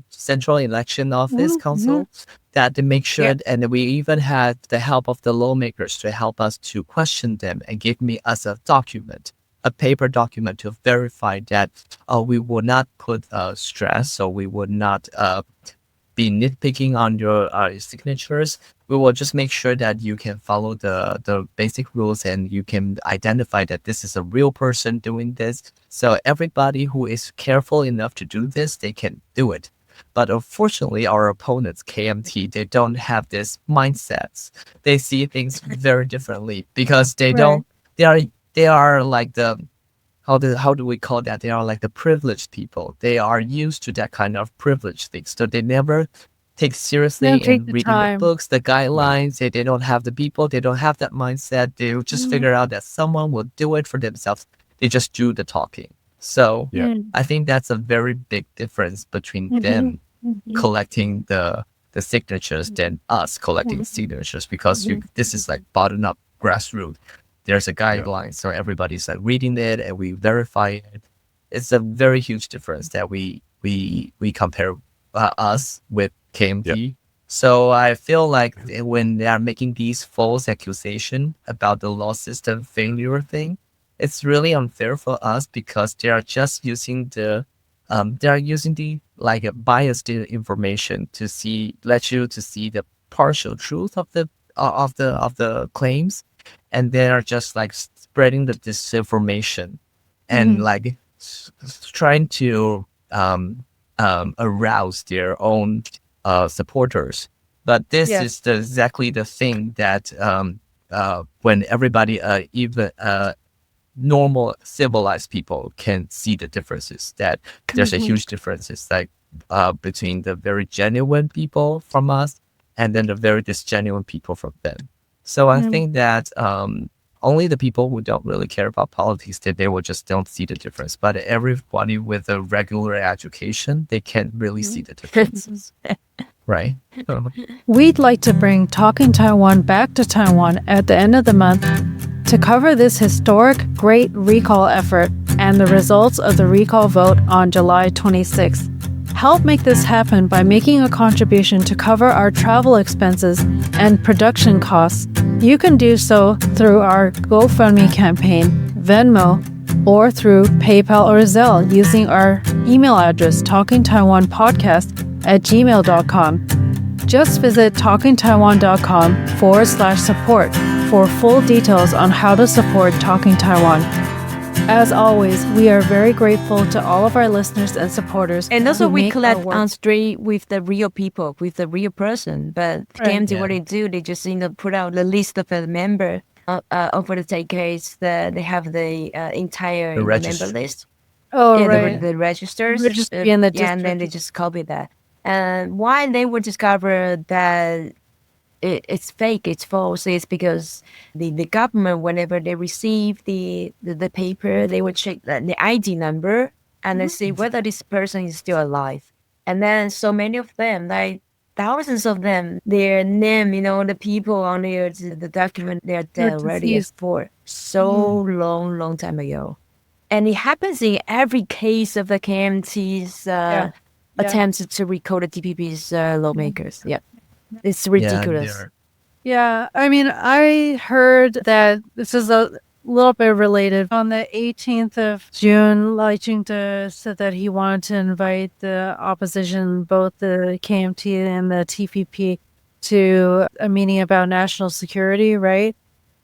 central election office council, that to make sure, and we even had the help of the lawmakers to help us to question them and give us a document, a paper document to verify that we would not put stress, so we would not be nitpicking on your signatures. We will just make sure that you can follow the basic rules and you can identify that this is a real person doing this. So everybody who is careful enough to do this, they can do it. But unfortunately, our opponents, KMT, they don't have this mindsets. They see things very differently because they don't. They are like the how do we call that? They are like the privileged people. They are used to that kind of privileged things, so they never take seriously in reading the books, the guidelines. They don't have the people. They don't have that mindset. They will just figure out that someone will do it for themselves. They just do the talking. So I think that's a very big difference between them collecting the signatures than us collecting signatures, because this is like bottom up grassroots. There's a guideline, so everybody's like reading it and we verify it. It's a very huge difference that we compare us with KMT. So I feel like when they are making these false accusations about the law system failure thing, it's really unfair for us because they are just using the like a biased information to let you see the partial truth of the of the claims, and they are just like spreading the disinformation and like trying to arouse their own supporters. But this Yes. is exactly the thing that when everybody, even normal civilized people, can see the differences, that there's a huge differences, like between the very genuine people from us and then the very disgenuine people from them. So I think that only the people who don't really care about politics, that they will just don't see the difference. But everybody with a regular education, they can really see the differences, right? We'd like to bring Talking Taiwan back to Taiwan at the end of the month to cover this historic Great Recall effort and the results of the recall vote on July 26th. Help make this happen by making a contribution to cover our travel expenses and production costs. You can do so through our GoFundMe campaign, Venmo, or through PayPal or Zelle using our email address talkingtaiwanpodcast@gmail.com. Just visit talkingtaiwan.com/support for full details on how to support Talking Taiwan. As always, we are very grateful to all of our listeners and supporters. And also, who we make our collect work- on street with the real people, with the real person. But Right. KMT, Yeah. what they do, they just put out the list of the member. Over the decades, they have the entire The member register. list. Oh, Yeah, right. the registers. Register in the yeah, and then they district. just copy that. And why they would discover that it's fake, it's false, is because the government, whenever they receive the paper, they would check the ID number and then see whether this person is still alive. And then so many of them, like thousands of them, their name, the people on the document, they're They're dead already deceased. for so long time ago. And it happens in every case of the KMT's Yeah. attempts to recall the DPP's lawmakers. Yeah. It's Yeah, ridiculous. they're- Yeah, I mean, I heard that this is a little bit related. On the 18th of June, Lai Ching-te said that he wanted to invite the opposition, both the KMT and the TPP, to a meeting about national security, right?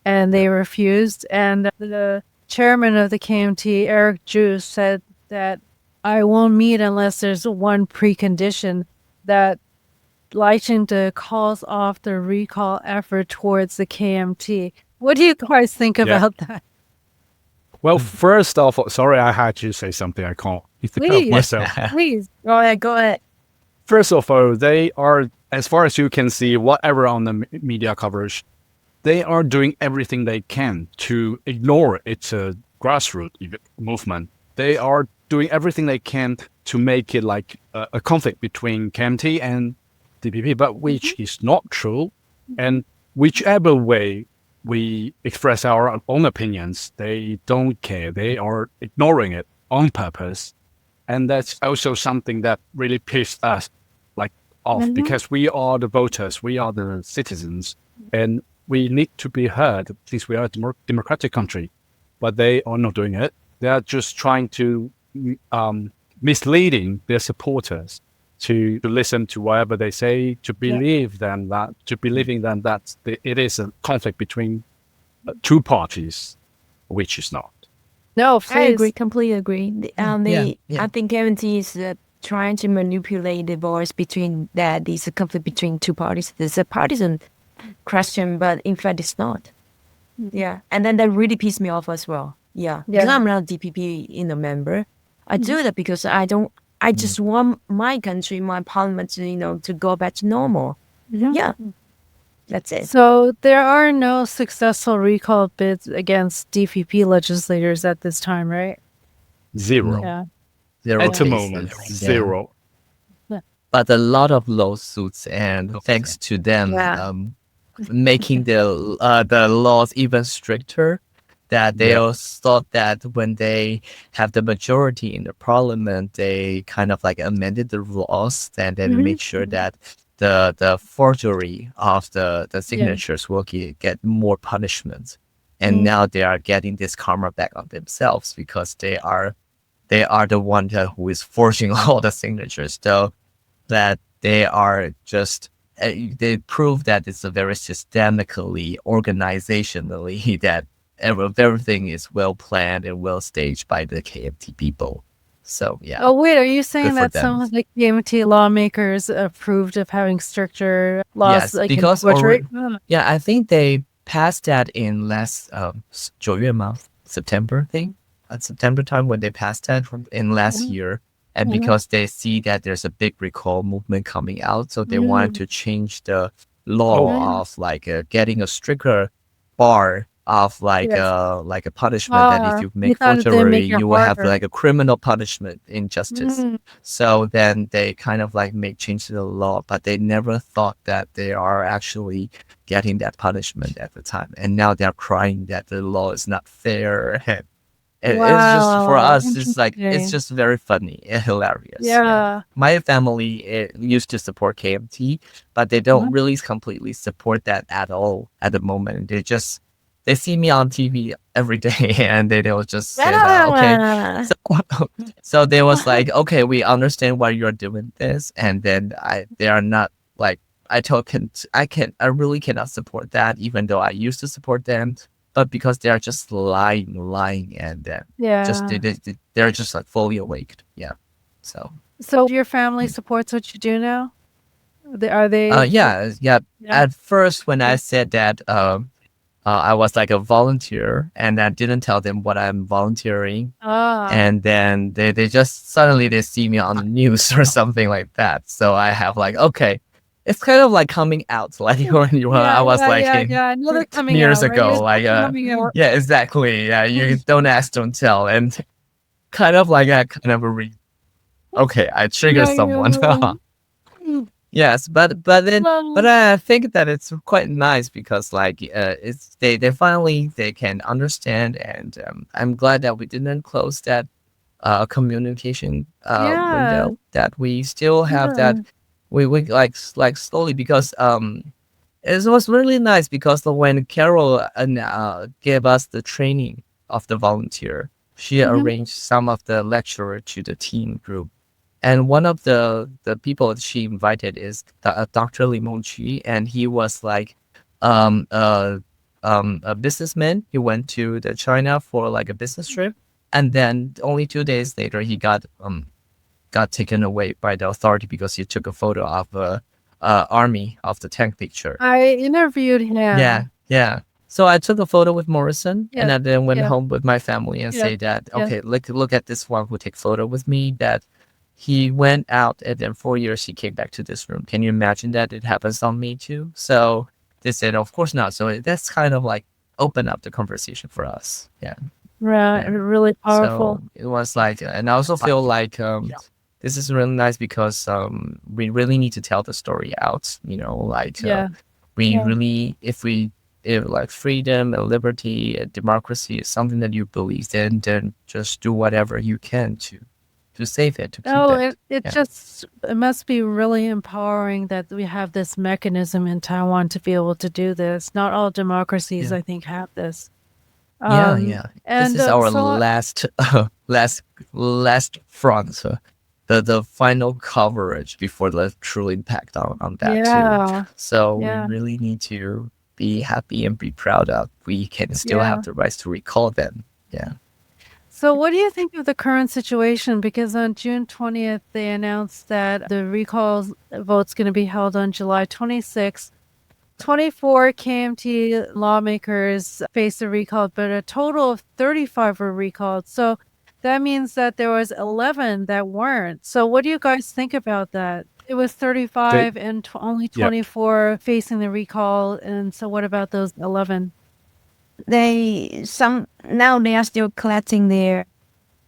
And they refused. And the chairman of the KMT, Eric Ju, said that I won't meet unless there's one precondition, that Lai Ching-te calls off the recall effort towards the KMT. What do you guys think about that? Well, first off, sorry, I had to say something. I can't think of Please. myself. Please. Go ahead. First of all, they are, as far as you can see, whatever on the media coverage, they are doing everything they can to ignore it's a grassroots movement. They are doing everything they can to make it like a conflict between KMT and DPP, but which is not true. And whichever way we express our own opinions, they don't care. They are ignoring it on purpose. And that's also something that really pissed us off, because we are the voters, we are the citizens, and we need to be heard since we are a democratic country. But they are not doing it. They are just trying to misleading their supporters to listen to whatever they say, to believe that it is a conflict between two parties, which is not. No, I agree, please. completely agree. Yeah. I think KMT is trying to manipulate the voice between that. It's a conflict between two parties. It's a partisan question, but in fact, it's not. Yeah, and then that really pissed me off as well. Yeah, because I'm not a DPP member. I do that because I don't. I just want my country, my parliament to go back to normal. Yeah, that's it. So there are no successful recall bids against DPP legislators at this time, right? Zero. Yeah. Zero At the cases. moment, Yeah. zero. But a lot of lawsuits, and thanks to them, Yeah. making the laws even stricter. That they also thought that when they have the majority in the parliament, they kind of like amended the laws and then make sure that the forgery of the signatures will get more punishment. And now they are getting this karma back on themselves because they are the one who is forging all the signatures. So that they are just they prove that it's a very systemically, organizationally that everything is well planned and well staged by the KMT people. So yeah. Oh, wait, are you saying Good for that them. some of the KMT lawmakers approved of having stricter laws Yes, like in because portrait? yeah, I think they passed that in last 9月 month, September thing, at September time when they passed that in last year, and because they see that there's a big recall movement coming out, so they wanted to change the law of like getting a stricter bar of like Yes. a punishment that if you make forgery, you will have like a criminal punishment injustice. So then they kind of like make change to the law, but they never thought that they are actually getting that punishment at the time. And now they're crying that the law is not fair. And it's just for us, it's like it's just very funny and hilarious. Yeah. My family used to support KMT, but they don't really completely support that at all at the moment. They see me on TV every day, and they'll just say that, okay. So they was like, okay, we understand why you're doing this, and then they are not like I really cannot support that, even though I used to support them, but because they are just lying, and just they're just like fully awake. Yeah. So your family supports what you do now? Are they? Yeah. At first, when I said that, I was like a volunteer, and I didn't tell them what I'm volunteering. And then they just suddenly they see me on the news or something like that. So I have like, okay, it's kind of like coming out, like when I was another coming years out, ago, right? like yeah, exactly. Yeah, you don't ask, don't tell, and kind of like I kind of okay, I trigger someone. Yes, but I think that it's quite nice because like it's they finally they can understand, and I'm glad that we didn't close that communication window, that we still have that we like slowly, because it was really nice because when Carol gave us the training of the volunteer, she arranged some of the lecturer to the team group. And one of the people that she invited is Dr. Li Mengqi, and he was like a businessman. He went to the China for like a business trip, and then only 2 days later he got taken away by the authority because he took a photo of army of the tank picture. I interviewed him. Yeah. So I took a photo with Morrison, and I then went home with my family and say that, okay, look at this one who take photo with me, that he went out, and then 4 years he came back to this room. Can you imagine that it happens on me too? So they said, of course not. So that's kind of like open up the conversation for us. Yeah. Right. Really powerful. So it was like, and I also feel like this is really nice because we really need to tell the story out. We really, if like freedom and liberty and democracy is something that you believe in, then just do whatever you can to save it, to keep it. It must be really empowering that we have this mechanism in Taiwan to be able to do this. Not all democracies, I think, have this. And this is our so last front, the final coverage before the true impact on that too. So we really need to be happy and be proud of. We can still have the rights to recall them. Yeah. So what do you think of the current situation? Because on June 20th, they announced that the recall vote's going to be held on July 26th. 24 KMT lawmakers faced a recall, but a total of 35 were recalled. So that means that there was 11 that weren't. So what do you guys think about that? It was 35 and only 24 facing the recall. And so what about those 11? Now they are still collecting their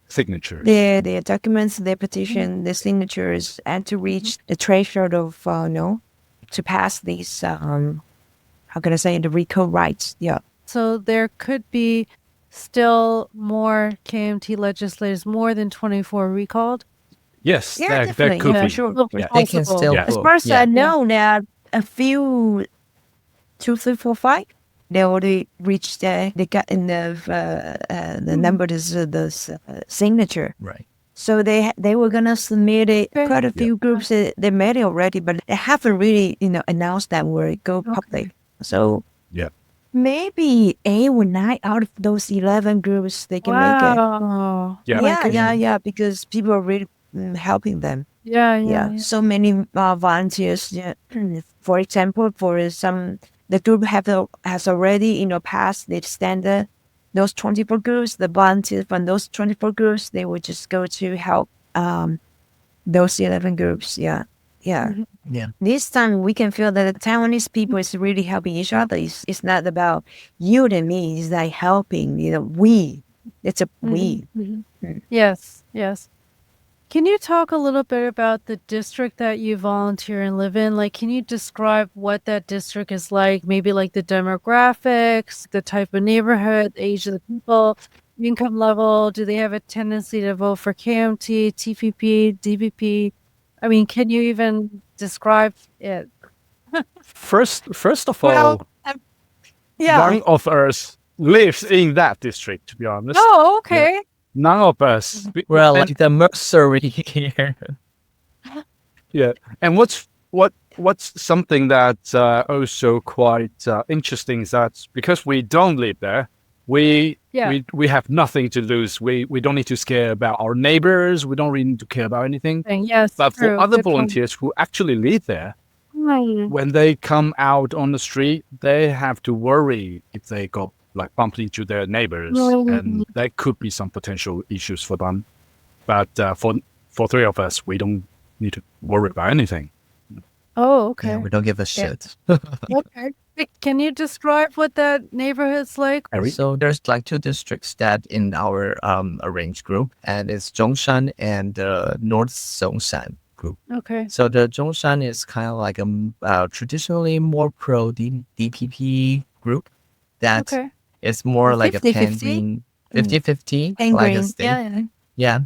signatures, their documents, their petition, their signatures, and to reach the threshold of to pass these how can I say, the recall rights. Yeah. So there could be still more KMT legislators, more than 24 recalled. Yes, yeah, that could be. Sure. They can still As far as I know, there are a few 2, 3, 4, 5. They already reached. They got enough the number, the signature. Right. So they were gonna submit it. Okay. Quite a few groups they made it already, but they haven't really announced that word go public. So Yeah. maybe 8 or 9 out of those 11 groups they can make it. Wow. Yeah. My Yeah, goodness. yeah, yeah. Because people are really helping them. Yeah, yeah, Yeah, yeah. so many volunteers. Yeah. For example, for some the group has already passed the standard. Those 24 groups, the volunteers from those 24 groups, they would just go to help those 11 groups. Yeah, yeah. Yeah. This time we can feel that the Taiwanese people is really helping each other. It's not about you and me. It's like helping. We. It's a we. Yes, yes. Can you talk a little bit about the district that you volunteer and live in? Like, can you describe what that district is like? Maybe like the demographics, the type of neighborhood, the age of the people, income level. Do they have a tendency to vote for KMT, TPP, DPP? I mean, can you even describe it? First of Well, all, yeah. none of us lives in that district, to be honest. Oh, okay. None of us. We're And- like the Mercury here. Yeah, and what's something that's also quite interesting is that because we don't live there, we have nothing to lose. We don't need to care about our neighbors. We don't really need to care about anything. Yes, But true. for other Good point. volunteers who actually live there, when they come out on the street, they have to worry if they got like bumped into their neighbors, and there could be some potential issues for them. But for three of us, we don't need to worry about anything. Oh, okay. Yeah, we don't give a shit. Okay. Can you describe what that neighborhood's like? So there's like two districts that in our arranged group, and it's Zhongshan and North Zhongshan group. Okay. So the Zhongshan is kind of like a traditionally more pro DPP group that Okay. is more like a 50-50? pan-green 50-50, And like a green. state. Yeah. Yeah.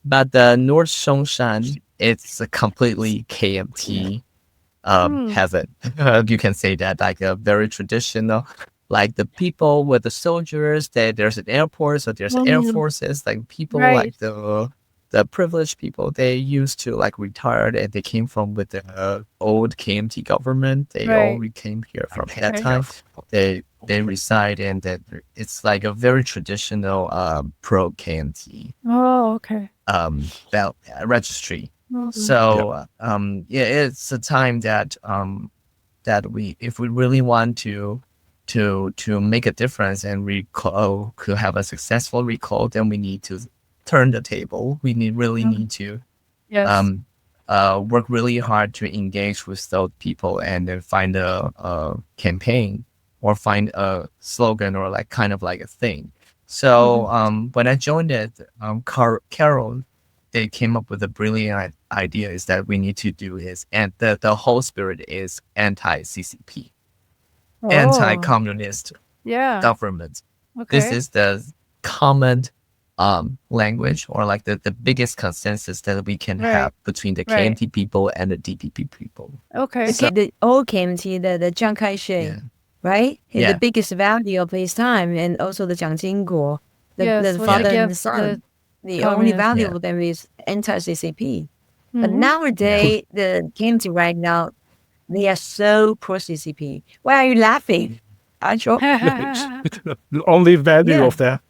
But the North Zhongshan, it's a completely KMT heaven. You can say that, like a very traditional, like the people with the soldiers, there's an airport, so there's air forces, like people like the privileged people, they used to like retired and they came from with the old KMT government. They all came here from that time. They reside in that. It's like a very traditional pro KMT Oh, okay. registry. So yeah, it's a time that that we, if we really want to make a difference and could have a successful recall, then we need to turn the table. We really need to Yes. work really hard to engage with those people and then find a campaign or find a slogan or like kind of like a thing. So when I joined it, Carol, they came up with a brilliant idea is that we need to do is, and the whole spirit is anti-CCP, anti-communist Yeah. government. Okay. This is the common language or like the biggest consensus that we can have between the KMT people and the DPP people. Okay. Okay, the old KMT, the Chiang Kai-shek, Yeah. right? Yeah. The biggest value of his time, and also the Jiang Jingguo, the Yes, was father and the against son. The only communist. value Yeah. of them is anti-CCP. But Mhm. nowadays, the KMT right now, they are so pro-CCP. Why are you laughing? Acho? The only value Yeah. of that.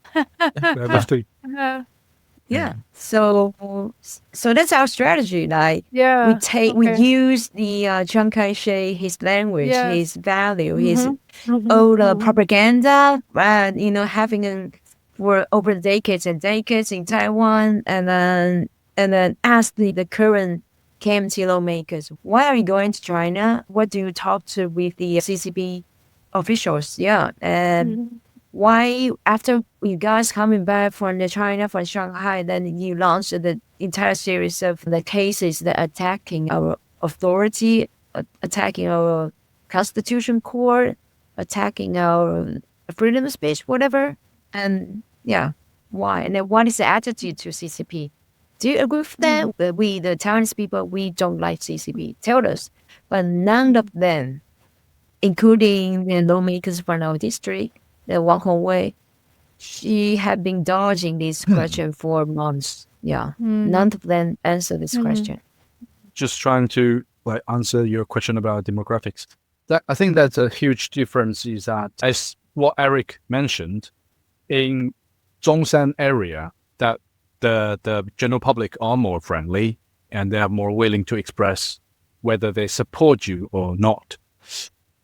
That's the- Yeah. So that's our strategy. Like Yeah. we okay. use the Chiang Kai-shek, his language, Yes. his value, his Mhm. old Mhm. propaganda, having for over decades and decades in Taiwan, and then ask the current KMT lawmakers, why are you going to China? What do you talk to with the CCP officials? Yeah, and why after you guys coming back from China, from Shanghai, then you launched the entire series of the cases that attacking our authority, attacking our constitution court, attacking our freedom of speech, whatever. And yeah, why? And then what is the attitude to CCP? Do you agree with that? We, the Taiwanese people, we don't like CCP. Tell us. But none of them, including the lawmakers from our district, the Wang Hongwei, she had been dodging this question for months. Yeah, none of them answer this question. Just trying to like answer your question about demographics. I think that's a huge difference is that, as what Eric mentioned, in Zhongshan area, that the general public are more friendly and they are more willing to express whether they support you or not.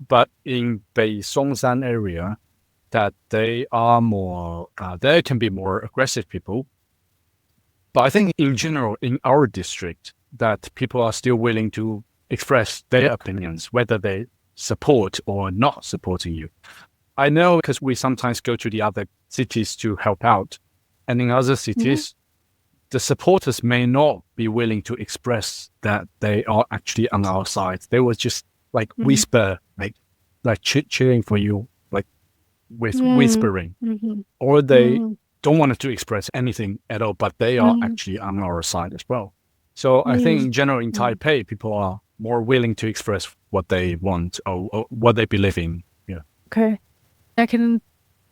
But in Beishongshan area, that they are more, they can be more aggressive people. But I think in general, in our district, that people are still willing to express their opinions, whether they support or not supporting you. I know because we sometimes go to the other cities to help out. And in other cities, the supporters may not be willing to express that they are actually on our side. They will just like whisper, like cheering for you, like with whispering. Or they don't want to express anything at all, but they are actually on our side as well. So I think in general in Taipei, people are more willing to express what they want or what they believe in. Yeah. Okay. I can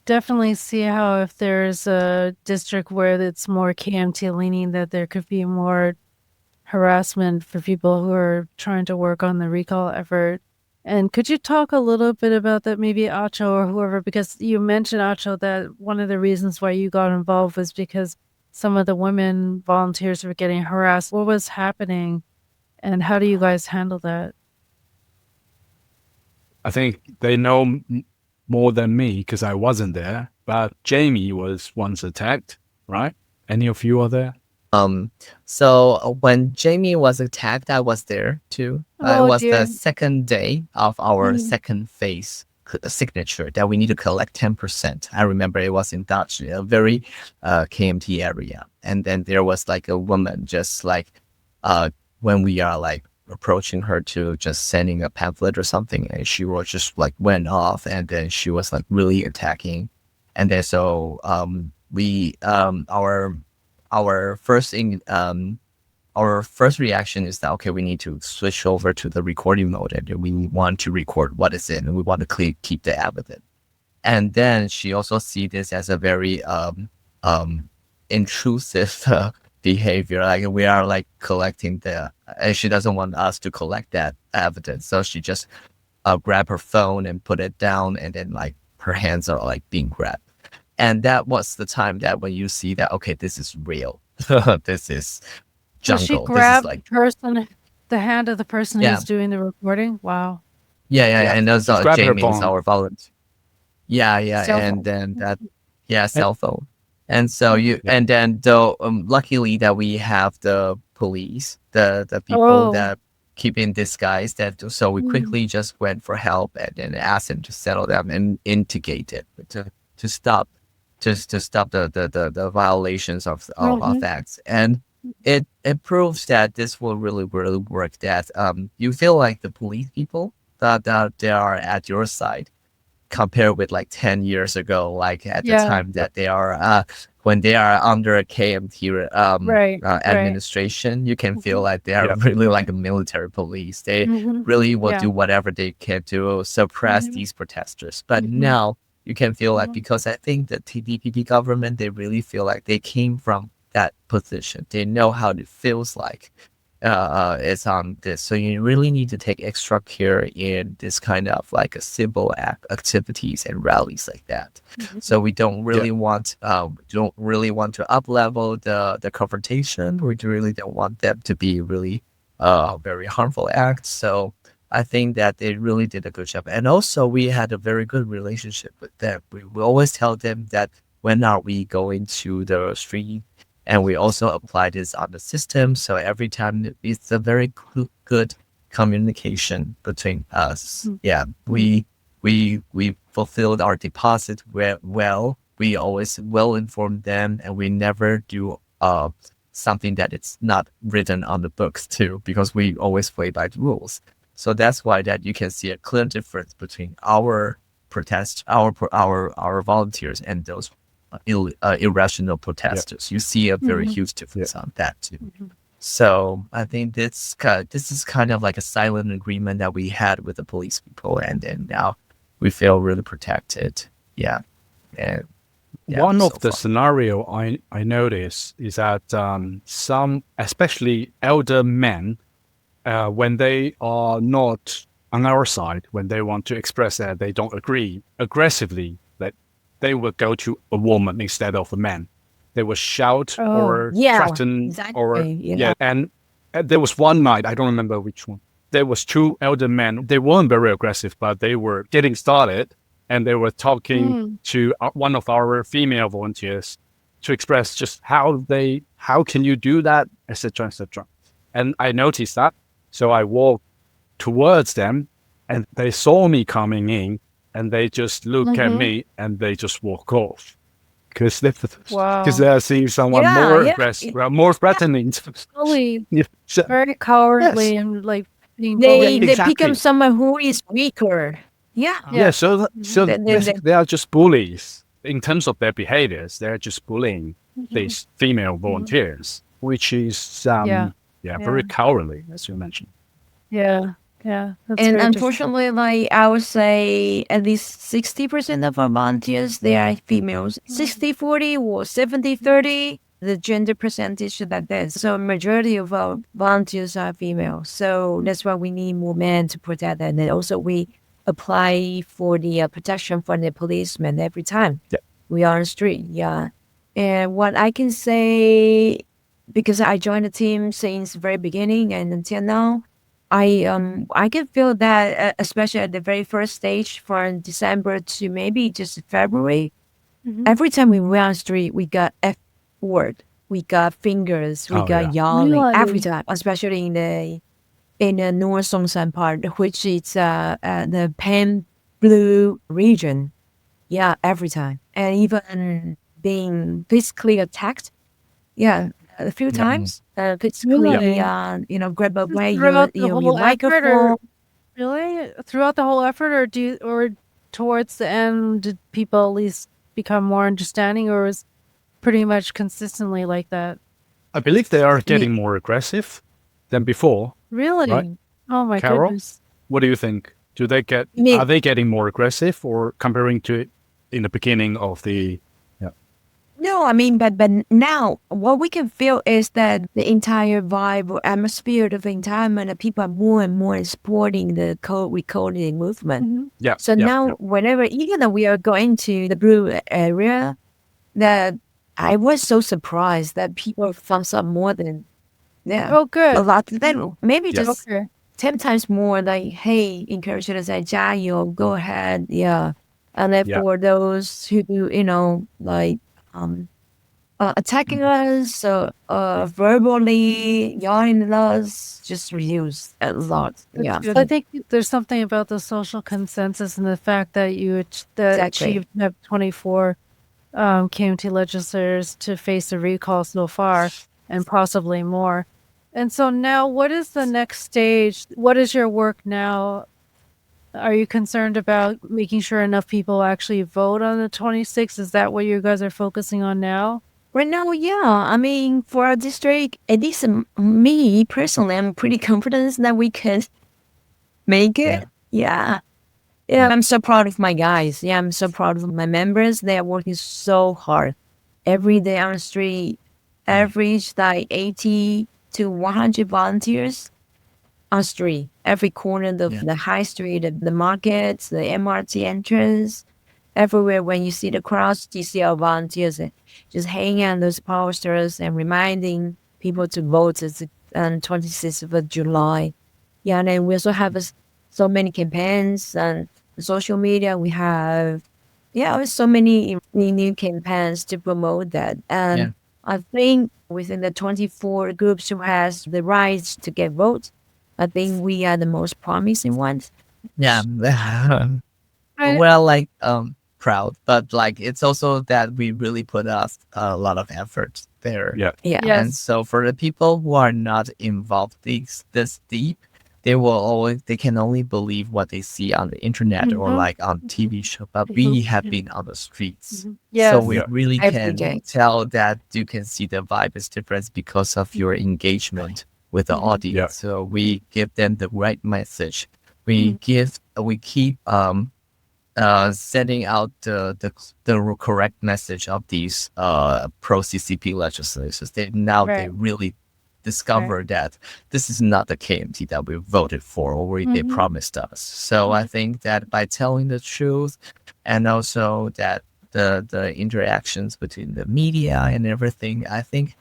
definitely see how if there's a district where it's more KMT leaning, that there could be more harassment for people who are trying to work on the recall effort. And could you talk a little bit about that, maybe Acho or whoever, because you mentioned, Acho, that one of the reasons why you got involved was because some of the women volunteers were getting harassed. What was happening and how do you guys handle that? I think they know more than me because I wasn't there, but Jamie was once attacked, right? Any of you are there? So when Jamie was attacked, I was there too. It was dear. the second day of our second phase signature that we need to collect 10%. I remember it was in Dutch, a very KMT area. And then there was like a woman just like when we are like approaching her to just sending a pamphlet or something, and she was just like went off, and then she was like really attacking. And then so we our first reaction is that okay, we need to switch over to the recording mode, and we want to record what is in, and we want to keep the evidence. And then she also see this as a very intrusive behavior. Like we are like collecting and she doesn't want us to collect that evidence, so she just grab her phone and put it down, and then like her hands are like being grabbed. And that was the time that when you see that, okay, this is real. This is jungle. So she grabbed the hand of the person who's doing the recording? Wow. Yeah. And that's Jamie is phone. our volunteer. Yeah. Cell And phone. then cell phone. And so and then though, luckily that we have the police, the people that keep in disguise, so we quickly just went for help and then asked them to settle them and instigate it to stop the violations of acts. And it proves that this will really work, that you feel like the police people that they are at your side compared with like 10 years ago, like at the time that they are when they are under a KMT administration, you can feel like they are really like a military police. They really will do whatever they can to suppress these protesters. But now you can feel like, because I think the TDPP government, they really feel like they came from that position. They know how it feels like it's on this. So you really need to take extra care in this kind of like a civil activities and rallies like that. So we don't really want to up level the confrontation. We really don't want them to be really very harmful acts. So I think that they really did a good job. And also we had a very good relationship with them. We always tell them that when are we going to the street, and we also apply this on the system. So every time it's a very good communication between us. Yeah, we fulfilled our deposit well. We always well inform them, and we never do something that it's not written on the books too, because we always play by the rules. So that's why that you can see a clear difference between our volunteers and those irrational protesters. You see a very huge difference on that too. So I think this is kind of like a silent agreement that we had with the police people, and then now we feel really protected. Yeah. And One so of the far. scenario I notice is that some, especially elder men, when they are not on our side, when they want to express that they don't agree aggressively, that they will go to a woman instead of a man. They will shout Oh, or Yeah, threaten or exactly. yeah. And there was one night, I don't remember which one. There was two elder men. They weren't very aggressive, but they were getting started, and they were talking to one of our female volunteers to express just how can you do that, etc., etc. And I noticed that, so I walked towards them, and they saw me coming in, and they just look at me and they just walk off because wow. they are seeing someone Yeah, more yeah, aggressive, more threatening. Really Yeah, so- very yes, cowardly and like being they bullied. they become exactly. someone who is weaker. Yeah, Yeah, Yeah. so they, basically they are just bullies in terms of their behaviors. They're just bullying these female volunteers, which is Yeah. very Yeah. cowardly, as you mentioned. Yeah. Yeah. That's and very different. unfortunately, like I would say, at least 60% of our volunteers they are females. 60-40 or 70-30, the gender percentage that there's. So majority of our volunteers are female. So that's why we need more men to protect them. And also we apply for the protection from the policemen every time Yeah. we are on the street. Yeah. And what I can say, because I joined the team since the very beginning and until now, I can feel that especially at the very first stage from December to maybe just February. Every time we went on the street, we got F word, we got fingers, we Oh got yeah, yelling every Really? time, especially in the North Songsan part, which is the Pan Blue region. Yeah, every time, and even being physically attacked. Yeah, a few yeah. times. Physically, Really? grab away Throughout the your whole effort microphone. or really? Throughout the whole effort or towards the end did people at least become more understanding or was pretty much consistently like that? I believe they are Yeah. getting more aggressive than before, Really? right? Oh my Carol, goodness. what do you think? I mean, Are they getting more aggressive, or comparing to in the beginning of the? Yeah, no, I mean, but now what we can feel is that the entire vibe or atmosphere of the environment, people are more and more supporting the code recoding movement. yeah, So yeah, now, yeah. whenever even though we are going to the blue area, that I was so surprised that people thumbs up more than Oh a good. lot. Then maybe Yeah. just Okay. 10 times more like, hey, encourage us, say, Jayo, go ahead. Yeah. And then Yeah. for those who, like, attacking us, verbally yelling at us, just reduce a lot. That's Yeah. good. I think there's something about the social consensus and the fact that that Exactly. achieved 24 KMT legislators to face a recall so far and possibly more. And so now what is the next stage? What is your work now? Are you concerned about making sure enough people actually vote on the 26th? Is that what you guys are focusing on now? Right now, yeah. I mean, for our district, at least me personally, I'm pretty confident that we can make it. Yeah. Yeah, I'm so proud of my guys. Yeah, I'm so proud of my members. They are working so hard every day on the street. Average like 80 to 100 volunteers on street. Every corner of the high street, the markets, the MRT entrance, everywhere. When you see the crowds, you see our volunteers just hanging on those posters and reminding people to vote on 26th of July. Yeah, and then we also have so many campaigns and social media. We have, so many new campaigns to promote that. And I think within the 24 groups who has the rights to get votes, I think we are the most promising ones. Yeah. I- Well, like proud, but like it's also that we really put a lot of effort there. Yeah. Yeah. Yes. And so for the people who are not involved this deep, they can only believe what they see on the internet or like on TV show. But we have been on the streets. Yes. So we Yeah. really Every can day. tell that you can see the vibe is different because of your engagement with the audience. Yeah. So we give them the right message. We keep sending out the correct message of these pro CCP legislators. They Right. really discover that this is not the KMT that we voted for or they promised us. So I think that by telling the truth, and also that the interactions between the media and everything, I think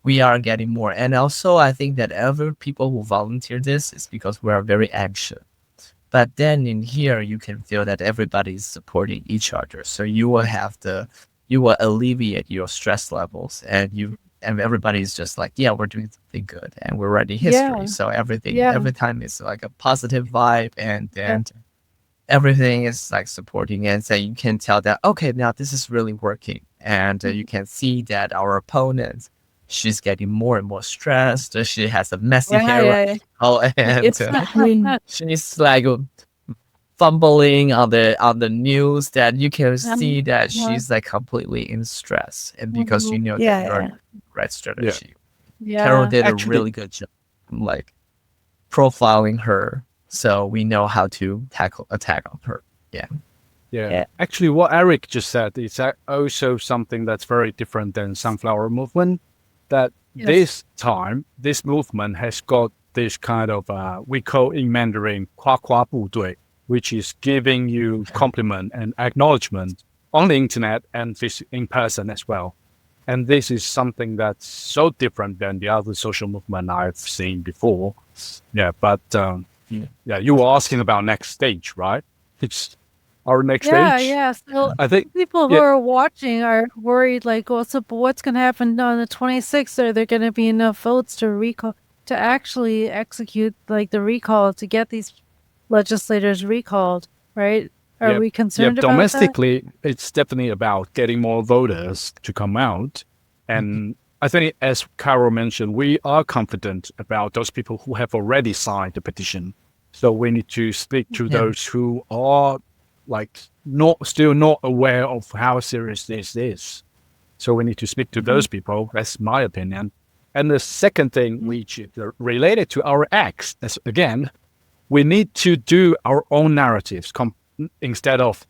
we are getting more. And also I think that every people who volunteer this is because we are very anxious. But then in here, you can feel that everybody is supporting each other. So you will alleviate your stress levels, and everybody's just like, yeah, we're doing something good and we're writing history. Yeah. So everything, Yeah. every time is like a positive vibe, and then everything is like supporting. And so you can tell that, okay, now this is really working. And you can see that our opponent, she's getting more and more stressed. She has a messy hair Yeah. right now, and Mm. she's like fumbling on the news, that you can see that she's like completely in stress, and because you know that Yeah, you're yeah. the right strategy. Yeah. Carol did Actually- a really good job, like profiling her, so we know how to attack on her. Yeah. Yeah. Actually, what Eric just said is also something that's very different than Sunflower Movement. That this time, this movement has got this kind of, we call in Mandarin, 夸夸部队, which is giving you compliment and acknowledgement on the internet and in person as well. And this is something that's so different than the other social movement I've seen before. Yeah, but yeah, you were asking about next stage, right? It's our next stage. Yeah. So I think people who are watching are worried, like, what's going to happen on the 26th? Are there going to be enough votes to actually execute like the recall to get these legislators recalled? Right? Are we concerned about that? Domestically, it's definitely about getting more voters to come out. And I think, as Carol mentioned, we are confident about those people who have already signed the petition. So we need to speak to those who are like still not aware of how serious this is. So we need to speak to those people. That's my opinion. And the second thing, which is related to our acts, is again, we need to do our own narratives instead of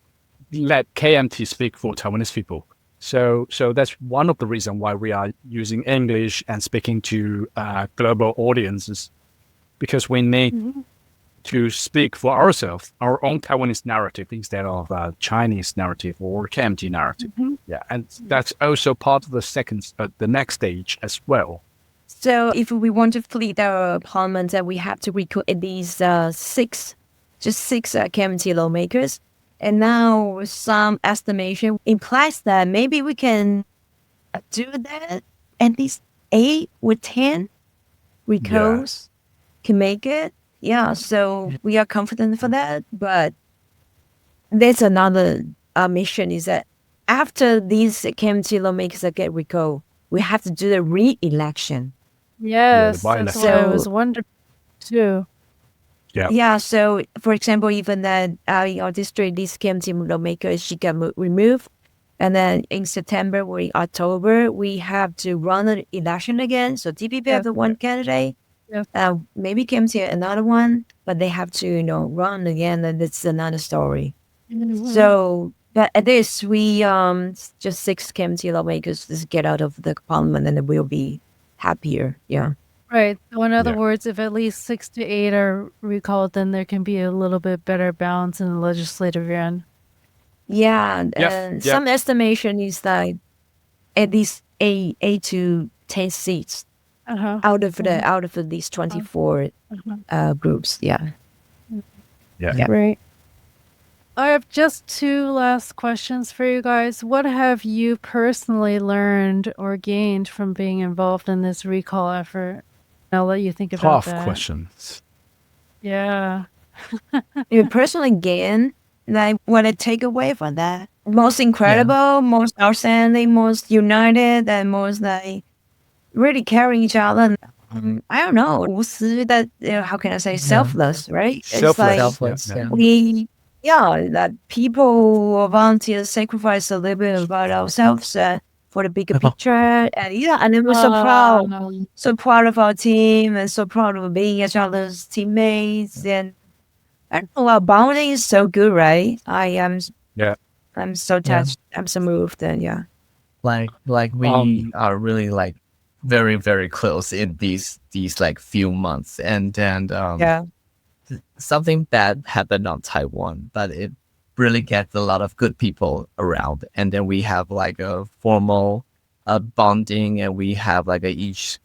let KMT speak for Taiwanese people. So that's one of the reasons why we are using English and speaking to global audiences, because we need to speak for ourselves, our own Taiwanese narrative instead of Chinese narrative or KMT narrative. Yeah, and that's also part of the next stage as well. So if we want to fleet our parliament, then we have to recruit at least six KMT lawmakers. And now some estimation implies that maybe we can do that. At least 8 or 10 recalls can make it. Yeah, so we are confident for that. But there's another mission, is that after these KMT lawmakers get recalled, we have to do the re-election. Yes, by that's election. what I was wondering too. Yeah, so for example, even that in our district, this KMT lawmaker, she got removed. And then in September or in October, we have to run an election again. So DPP have the one candidate. Maybe KMT another one, but they have to, run again, and it's another story. So, but at this, we just 6 KMT lawmakers just get out of the parliament, and then we'll be happier. Yeah. Right. So in other words, if at least 6 to 8 are recalled, then there can be a little bit better balance in the legislative end. Yeah, and some estimation is that at least 8 to 10 seats out of these 24 groups. Yeah. Right. I have just 2 last questions for you guys. What have you personally learned or gained from being involved in this recall effort? I'll let you think about that. Tough questions. Yeah. You personally gain, like, what I take away from that? Most incredible, most outstanding, most united, and most like really caring each other. I don't know, 无私, that how can I say, selfless, right? It's like Selfless. that people volunteer sacrifice a little bit about ourselves for the bigger picture, and then we're so proud of our team, and so proud of being each other's teammates, and I don't know. Well, bonding is so good, right? Yeah. I'm so Yeah. touched. I'm so moved. And yeah, Like we Um, are really like very very close in these like few months, and then yeah, something bad happened on Taiwan, but it really gets a lot of good people around. And then we have like a formal bonding, and we have like a each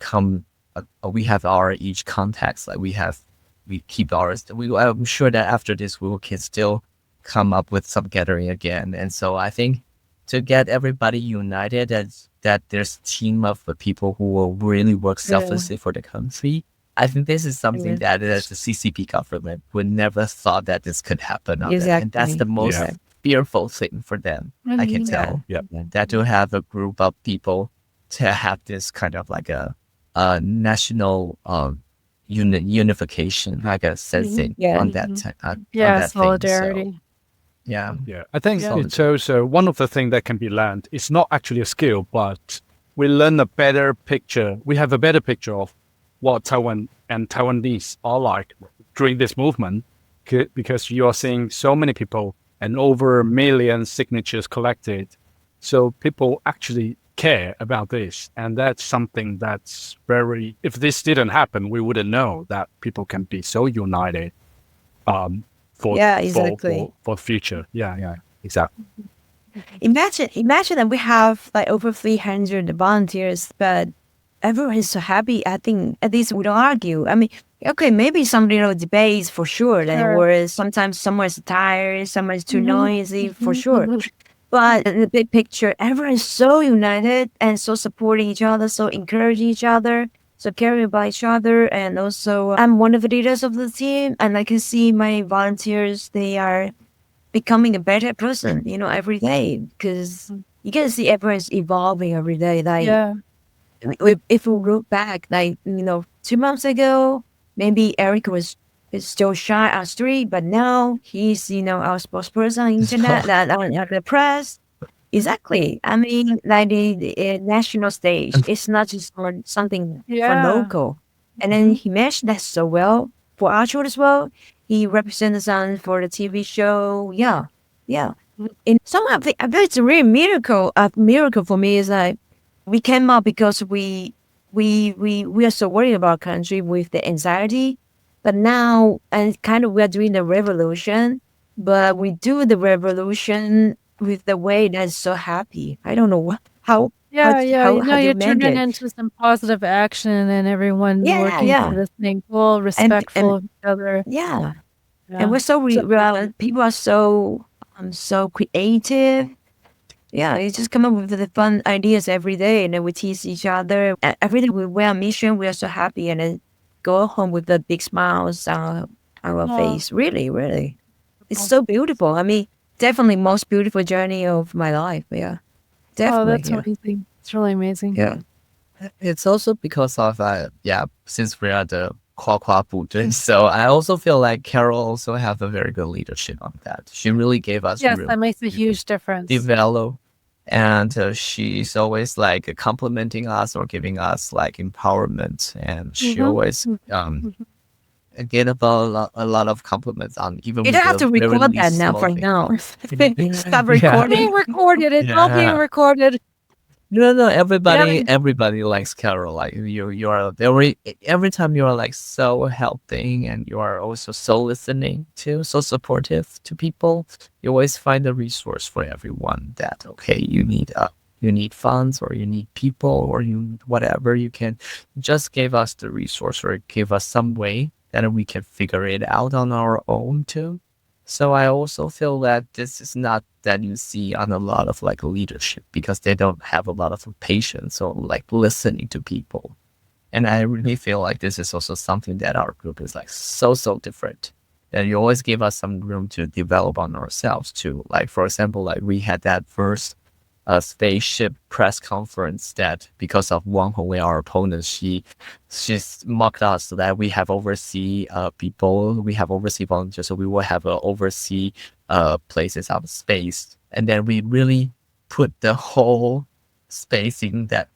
we have our each contacts. Like we keep ours. I'm sure that after this we can still come up with some gathering again. And so I think to get everybody united, that there's a team of the people who will really work yeah, selflessly for the country. I think this is something yeah. that the CCP government would never thought that this could happen on them, and that's the Exactly. most yeah. Exactly. fearful thing for them. I can Mhm. Yeah. tell Yeah. that to have a group of people to have this kind of like a national unification, like a sensing Yeah. on that on Yeah, that thing. So solidarity. yeah, Yeah, I think Yeah. it's also one of the things that can be learned. It's not actually a skill, but we learn a better picture. We have a better picture of what Taiwan and Taiwanese are like during this movement, because you are seeing so many people and over a million signatures collected. So people actually care about this, and that's something that's very. If this didn't happen, we wouldn't know that people can be so united. Um, for Yeah, for exactly. for future. Yeah, yeah, exactly. Imagine that we have like over 300 volunteers, but everyone is so happy. I think at least we don't argue. I mean, okay, maybe some little debates for sure, and Sure. where sometimes someone's tired, someone's too Mhm. noisy for Mhm. sure. But in the big picture, everyone is so united and so supporting each other, so encouraging each other, so caring about each other. And also, I'm one of the leaders of the team, and I can see my volunteers, they are becoming a better person, every day, because you can see everyone's evolving every day. Like, Yeah. if we look back, like, 2 months ago, maybe Eric is still shy on street, but now he's, our spokesperson on internet, that on the press. Exactly. I mean, like the national stage, it's not just for something for Yeah. local. And then he mentioned that so well for Archer as well. He represents us for the TV show. Yeah, yeah. And somehow I think it's a real miracle. A miracle for me is like we came up because we are so worried about our country with the anxiety, but now and kind of we are doing the revolution, but we do the revolution with the way that's so happy. I don't know Yeah, yeah. how do you You turn make it it? into some positive action and everyone Yeah, working for yeah, the same goal, and respectful of each other. yeah, and Yeah. we're so So, people are so creative. Yeah, you just come up with the fun ideas every day, and then we tease each other. Every day we're on mission, we are so happy, and then go home with the big smiles on our oh, face. Really, really, it's so beautiful. I mean, definitely most beautiful journey of my life. Yeah, oh, definitely. that's Yeah, amazing. It's really amazing. yeah, it's also because of since we are the Kwa Buten, so I also feel like Carol also have a very good leadership on that. She really gave us Yes, room that makes a to huge difference. develop, and she's always like complimenting us or giving us like empowerment, and she Mm-hmm. always get about a lot of compliments on even you with don't have the to very record that least now. small For thing. now, stop Yeah. Being recording. recorded. It's all being Yeah. recorded. No, Yeah. everybody likes Carol. Like you are every time you are like so helping, and you are also so listening to, so supportive to people. You always find a resource for everyone. That okay, you need funds, or you need people, or you whatever. You can just give us the resource, or give us some way that we can figure it out on our own too. So I also feel that this is not that you see on a lot of like leadership, because they don't have a lot of patience or like listening to people. And I really feel like this is also something that our group is like so different. And you always give us some room to develop on ourselves too. Like for example, like we had that first spaceship press conference, that because of Wang Hongwei, our opponent, she's mocked us that we have overseas people, we have overseas volunteers, so we will have overseas places out of space, and then we really put the whole space in that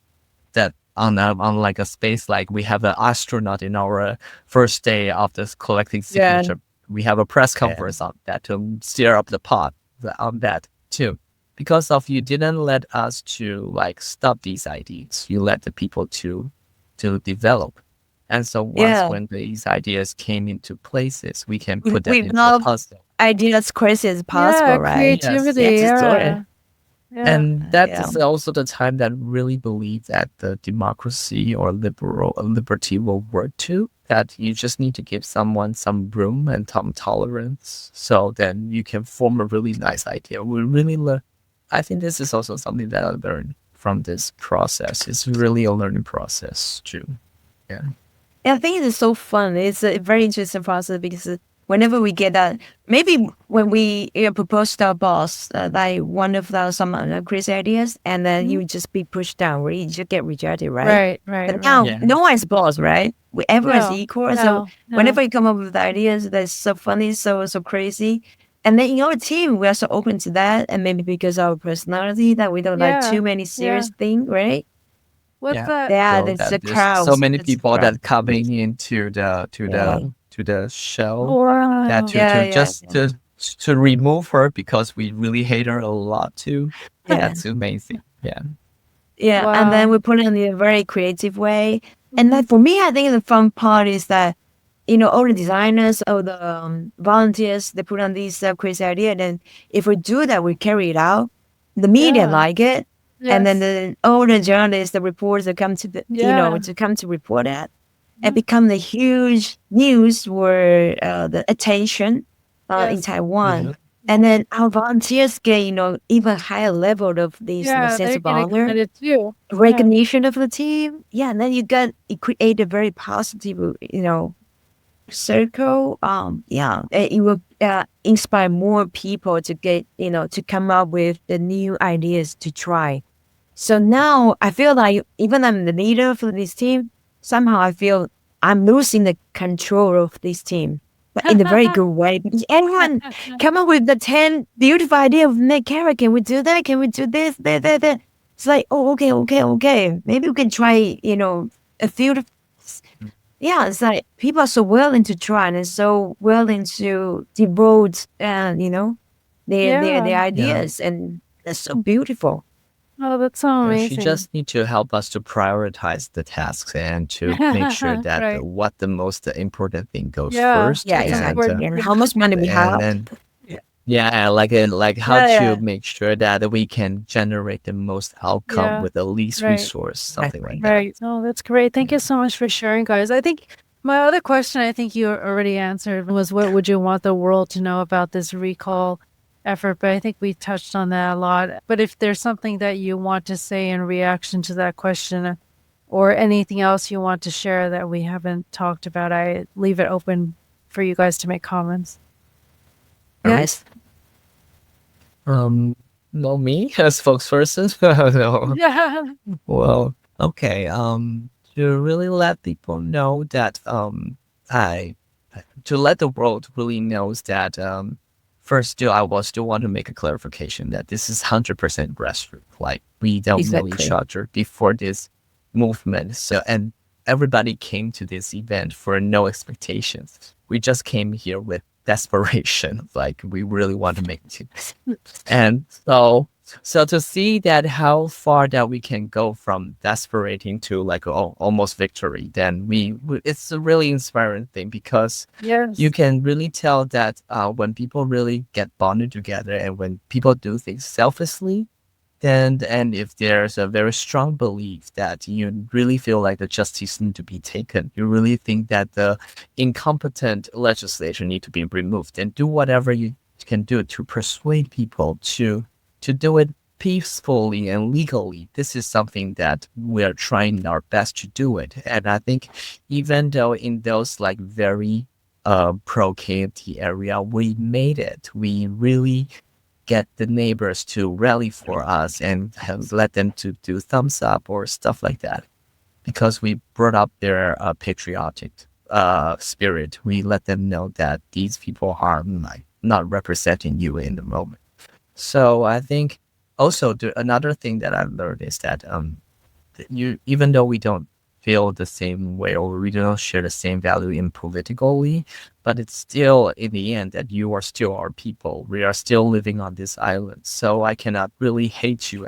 on like a space, like we have an astronaut in our first day of this collecting Yeah, signature we have a press conference on that to stir up the pot on that too. Because of you didn't let us to like stop these ideas. You let the people to develop. And so once Yeah. when these ideas came into places, we can We, put that we into a love puzzle. ideas as crazy as Yeah, possible, right? Yes. creativity. Yes, it's Yeah. good. Yeah. And that Yeah. is also the time that really believe that the democracy or liberty will work too. That you just need to give someone some room and some tolerance, so then you can form a really nice idea. We really learn. I think this is also something that I learned from this process. It's really a learning process too. Yeah. Yeah, I think it's so fun. It's a very interesting process because whenever we get that, maybe when we propose to our boss, like one of those some crazy ideas, and then you just be pushed down, or you just get rejected, right? But now Yeah. no one's boss, right? Everyone's No, equal. So no. whenever you come up with ideas that's so funny, so crazy, and then in our team we are so open to that, and maybe because of our personality that we don't like Yeah. too many serious things, right? What's Yeah. that? Yeah, So that's the that there's so crowds. many That's the people crowd. that coming into Yeah. the show that Wow. Yeah, to yeah, just to remove her because we really hate her a lot too. yeah. That's amazing. Yeah. Yeah, and then Wow. we put it in a very creative way. And Mhm. then for me, I think the fun part is that, all the designers, all the volunteers, they put on these crazy idea. And then if we do that, we carry it out. The media Yeah. like it. And then Yes. all the journalists, the reporters that come to Yeah. to come to report it. It Mhm. become the huge news for the attention in Yes. Taiwan. Mhm. And then our volunteers get, even higher level of these Yeah, sense they're of getting honor, excited too. Yeah. recognition of the team. Yeah, and then you create a very positive, circle. Yeah, it will inspire more people to get, to come up with the new ideas to try. So now I feel like even I'm the leader for this team, somehow I feel I'm losing the control of this team, but in a very good way. Because everyone come up with the 10 beautiful idea of make character. Can we do that? Can we do this? That? It's like, oh, okay. Maybe we can try, a few. Yeah, it's like people are so willing to try and so willing to devote, their Yeah. Yeah. ideas, and that's so beautiful. Oh, that's so Yeah, she amazing. just need to help us to prioritize the tasks and to make sure that Right. what the most important thing goes Yeah. first, Yeah, It's and exactly. important. And how much money we and have. then yeah, like how Yeah, to yeah. make sure that we can generate the most outcome Yeah. with the least Right. resource, something like that. Right. Oh, that's great. Thank you so much for sharing, guys. I think my other question, I think you already answered, was what would you want the world to know about this recall effort? But I think we touched on that a lot. But if there's something that you want to say in reaction to that question, or anything else you want to share that we haven't talked about, I leave it open for you guys to make comments. Guys, Well, me as spokesperson. No. Yeah. Well, okay. To really let people know that I to let the world really knows that first, I will still want to make a clarification that this is 100% grassroots. Like we don't know each exactly. other before this movement. So and everybody came to this event for no expectations. We just came here with desperation. Like we really want to make it. And so to see that how far that we can go from desperating to like almost victory, then it's a really inspiring thing because Yes. you can really tell that when people really get bonded together and when people do things selflessly, then and if there's a very strong belief that you really feel like the justice need to be taken, you really think that the incompetent legislature need to be removed, and do whatever you can do to persuade people to do it peacefully and legally. This is something that we are trying our best to do it. And I think even though in those like very pro KMT area, we made it. We really get the neighbors to rally for us and let them to do thumbs up or stuff like that. Because we brought up their patriotic spirit. We let them know that these people are like not representing you in the moment. So I think also another thing that I've learned is that you even though we don't feel the same way or we don't share the same value in politically, but it's still in the end that you are still our people. We are still living on this island. So I cannot really hate you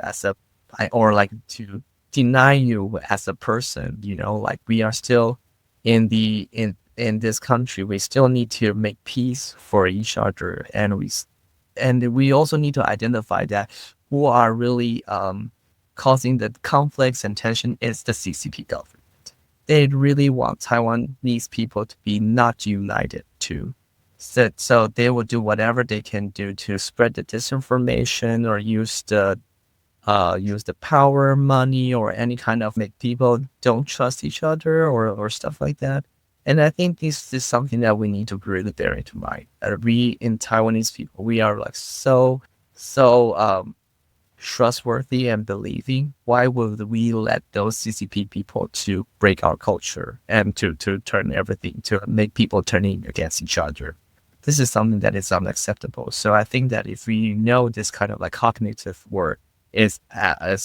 or like to deny you as a person, like we are still in this country. We still need to make peace for each other. And we also need to identify that who are really causing the conflicts and tension is the CCP government. They really want Taiwanese people to be not united too. So they will do whatever they can do to spread the disinformation or use the power, money, or any kind of make people don't trust each other or stuff like that. And I think this is something that we need to really bear into mind. We in Taiwanese people, we are like so trustworthy and believing. Why would we let those CCP people to break our culture and to turn everything, to make people turning against each other? This is something that is unacceptable. So I think that if we know this kind of like cognitive work is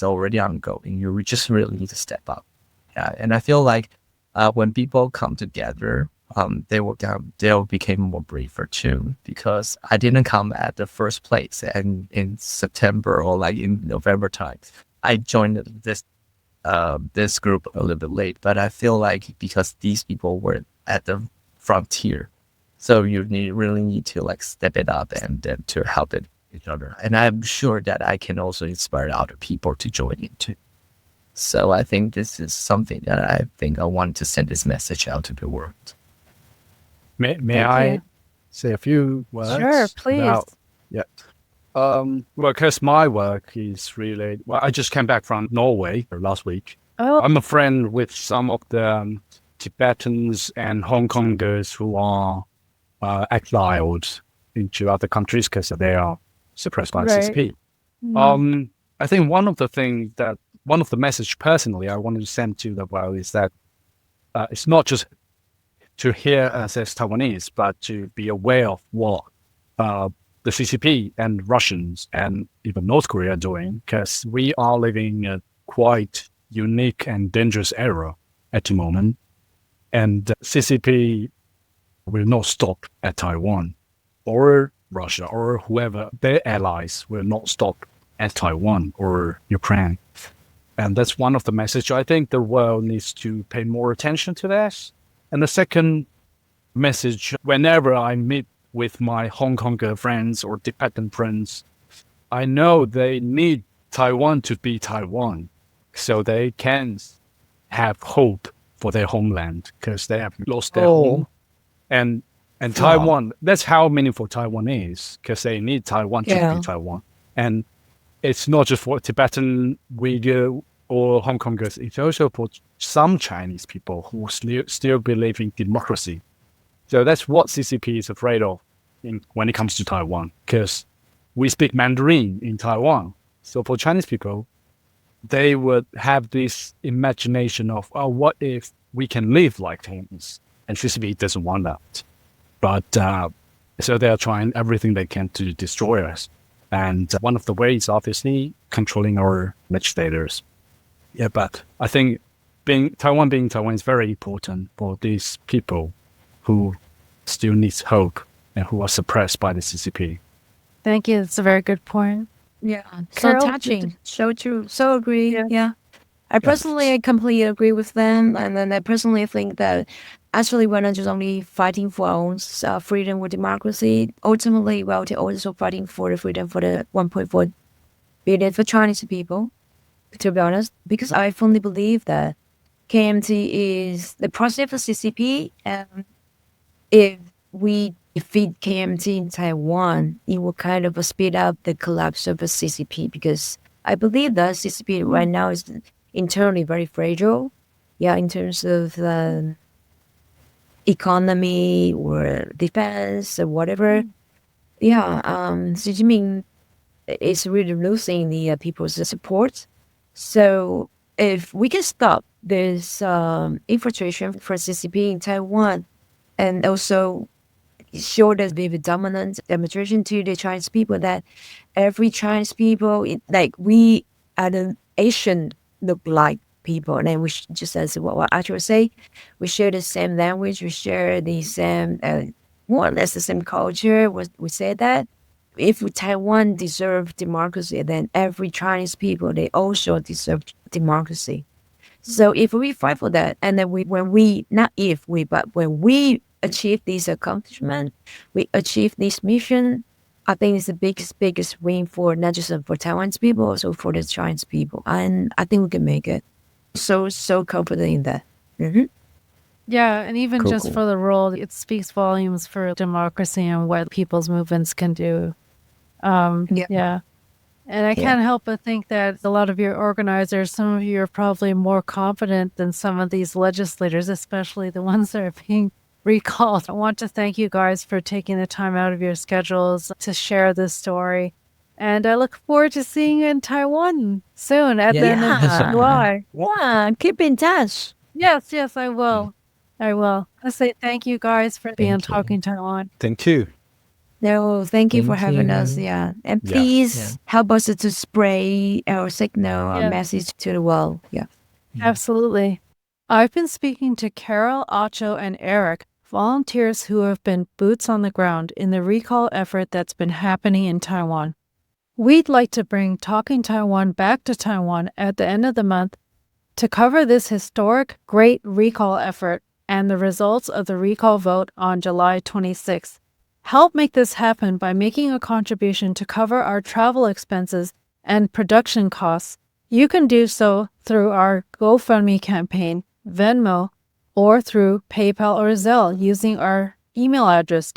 already ongoing, you just really need to step up. Yeah, and I feel like when people come together, they'll become more braver too. Because I didn't come at the first place, and in September or like in November time, I joined this group a little bit late. But I feel like because these people were at the frontier, so you really need to like step it up and then to help each other. And I'm sure that I can also inspire other people to join in too. So I think this is something that I want to send this message out to the world. May Thank I you. say a few words? Sure, please. Yeah. Well, because my work is really, I just came back from Norway last week. Oh, I'm a friend with some of the Tibetans and Hong Kongers who are exiled into other countries because they are suppressed by right. CCP. I think one of the message personally I wanted to send to the world is that it's not just to hear us as Taiwanese, but to be aware of what the CCP and Russians and even North Korea are doing, because we are living a quite unique and dangerous era at the moment. And CCP will not stop at Taiwan, or Russia, or whoever, their allies will not stop at Taiwan or Ukraine. And that's one of the messages. I think the world needs to pay more attention to that. And the second message, whenever I meet with my Hong Konger friends or Tibetan friends, I know they need Taiwan to be Taiwan so they can have hope for their homeland because they have lost their home. And Taiwan, that's how meaningful Taiwan is, because they need Taiwan to be Taiwan. And it's not just for Tibetan, Uyghur, or Hong Kongers. It's also for some Chinese people who still believe in democracy. So that's what CCP is afraid of when it comes to Taiwan, because we speak Mandarin in Taiwan. So for Chinese people, they would have this imagination of, oh, what if we can live like Chinese? And CCP doesn't want that. But so they are trying everything they can to destroy us. And one of the ways, obviously, controlling our legislators. Yeah, but I think Taiwan is very important for these people who still need hope and who are suppressed by the CCP. Thank you. That's a very good point. Yeah, so Carol, touching, so true, so agree. Yeah. Yeah, I completely agree with them, and then I personally think that actually we're not just only fighting for our own freedom or democracy. Ultimately, well, they're also fighting for the freedom for the 1.4 billion for Chinese people. To be honest, because I firmly believe that KMT is the president of CCP, and if we defeat KMT in Taiwan, it will kind of speed up the collapse of the CCP, because I believe that CCP right now is internally very fragile. Yeah, in terms of the economy or defense or whatever. Yeah, Xi Jinping is really losing the people's support. So if we can stop this infiltration for CCP in Taiwan, and also show that we have a dominant demonstration to the Chinese people that every Chinese people, like we as an Asian look like people. And then just as what Arthur say, we share the same language, we share the same, more or less the same culture. We say that if Taiwan deserve democracy, then every Chinese people, they also deserve democracy. So if we fight for that, and then when we achieve this accomplishment, we achieve this mission, I think it's the biggest win for not just for Taiwan's people, also for the Chinese people. And I think we can make it. So confident in that. Mm-hmm. Yeah, and even Cool, just cool. for the role, it speaks volumes for democracy and what people's movements can do. Yeah. Yeah. And I Yeah. can't help but think that a lot of your organizers, some of you are probably more confident than some of these legislators, especially the ones that are being recalled. I want to thank you guys for taking the time out of your schedules to share this story. And I look forward to seeing you in Taiwan soon at the end of Yeah. July. Yeah, keep in touch. Yes, I will. I will. I say thank you guys for being on Thank you. Talking Taiwan. Thank you. No, thank you for Thank having us. you. Yeah. And Yeah. please Yeah. help us to spread our signal, our Yeah. message to the world. Yeah. Absolutely. I've been speaking to Carol, Acho, and Eric, volunteers who have been boots on the ground in the recall effort that's been happening in Taiwan. We'd like to bring Talking Taiwan back to Taiwan at the end of the month to cover this historic great recall effort and the results of the recall vote on July 26th. Help make this happen by making a contribution to cover our travel expenses and production costs. You can do so through our GoFundMe campaign, Venmo, or through PayPal or Zelle using our email address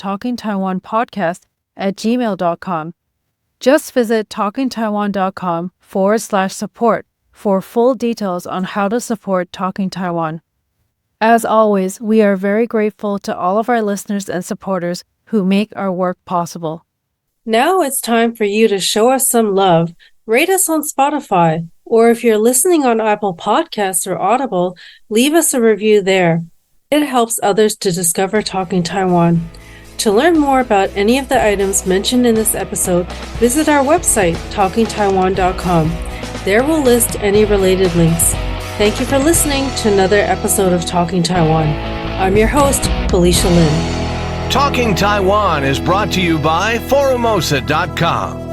talkingtaiwanpodcast@gmail.com. Just visit talkingtaiwan.com/support for full details on how to support Talking Taiwan. As always, we are very grateful to all of our listeners and supporters who make our work possible. Now it's time for you to show us some love. Rate us on Spotify, or if you're listening on Apple Podcasts or Audible, leave us a review there. It helps others to discover Talking Taiwan. To learn more about any of the items mentioned in this episode, visit our website, talkingtaiwan.com. There we'll list any related links. Thank you for listening to another episode of Talking Taiwan. I'm your host, Felicia Lin. Talking Taiwan is brought to you by Forumosa.com.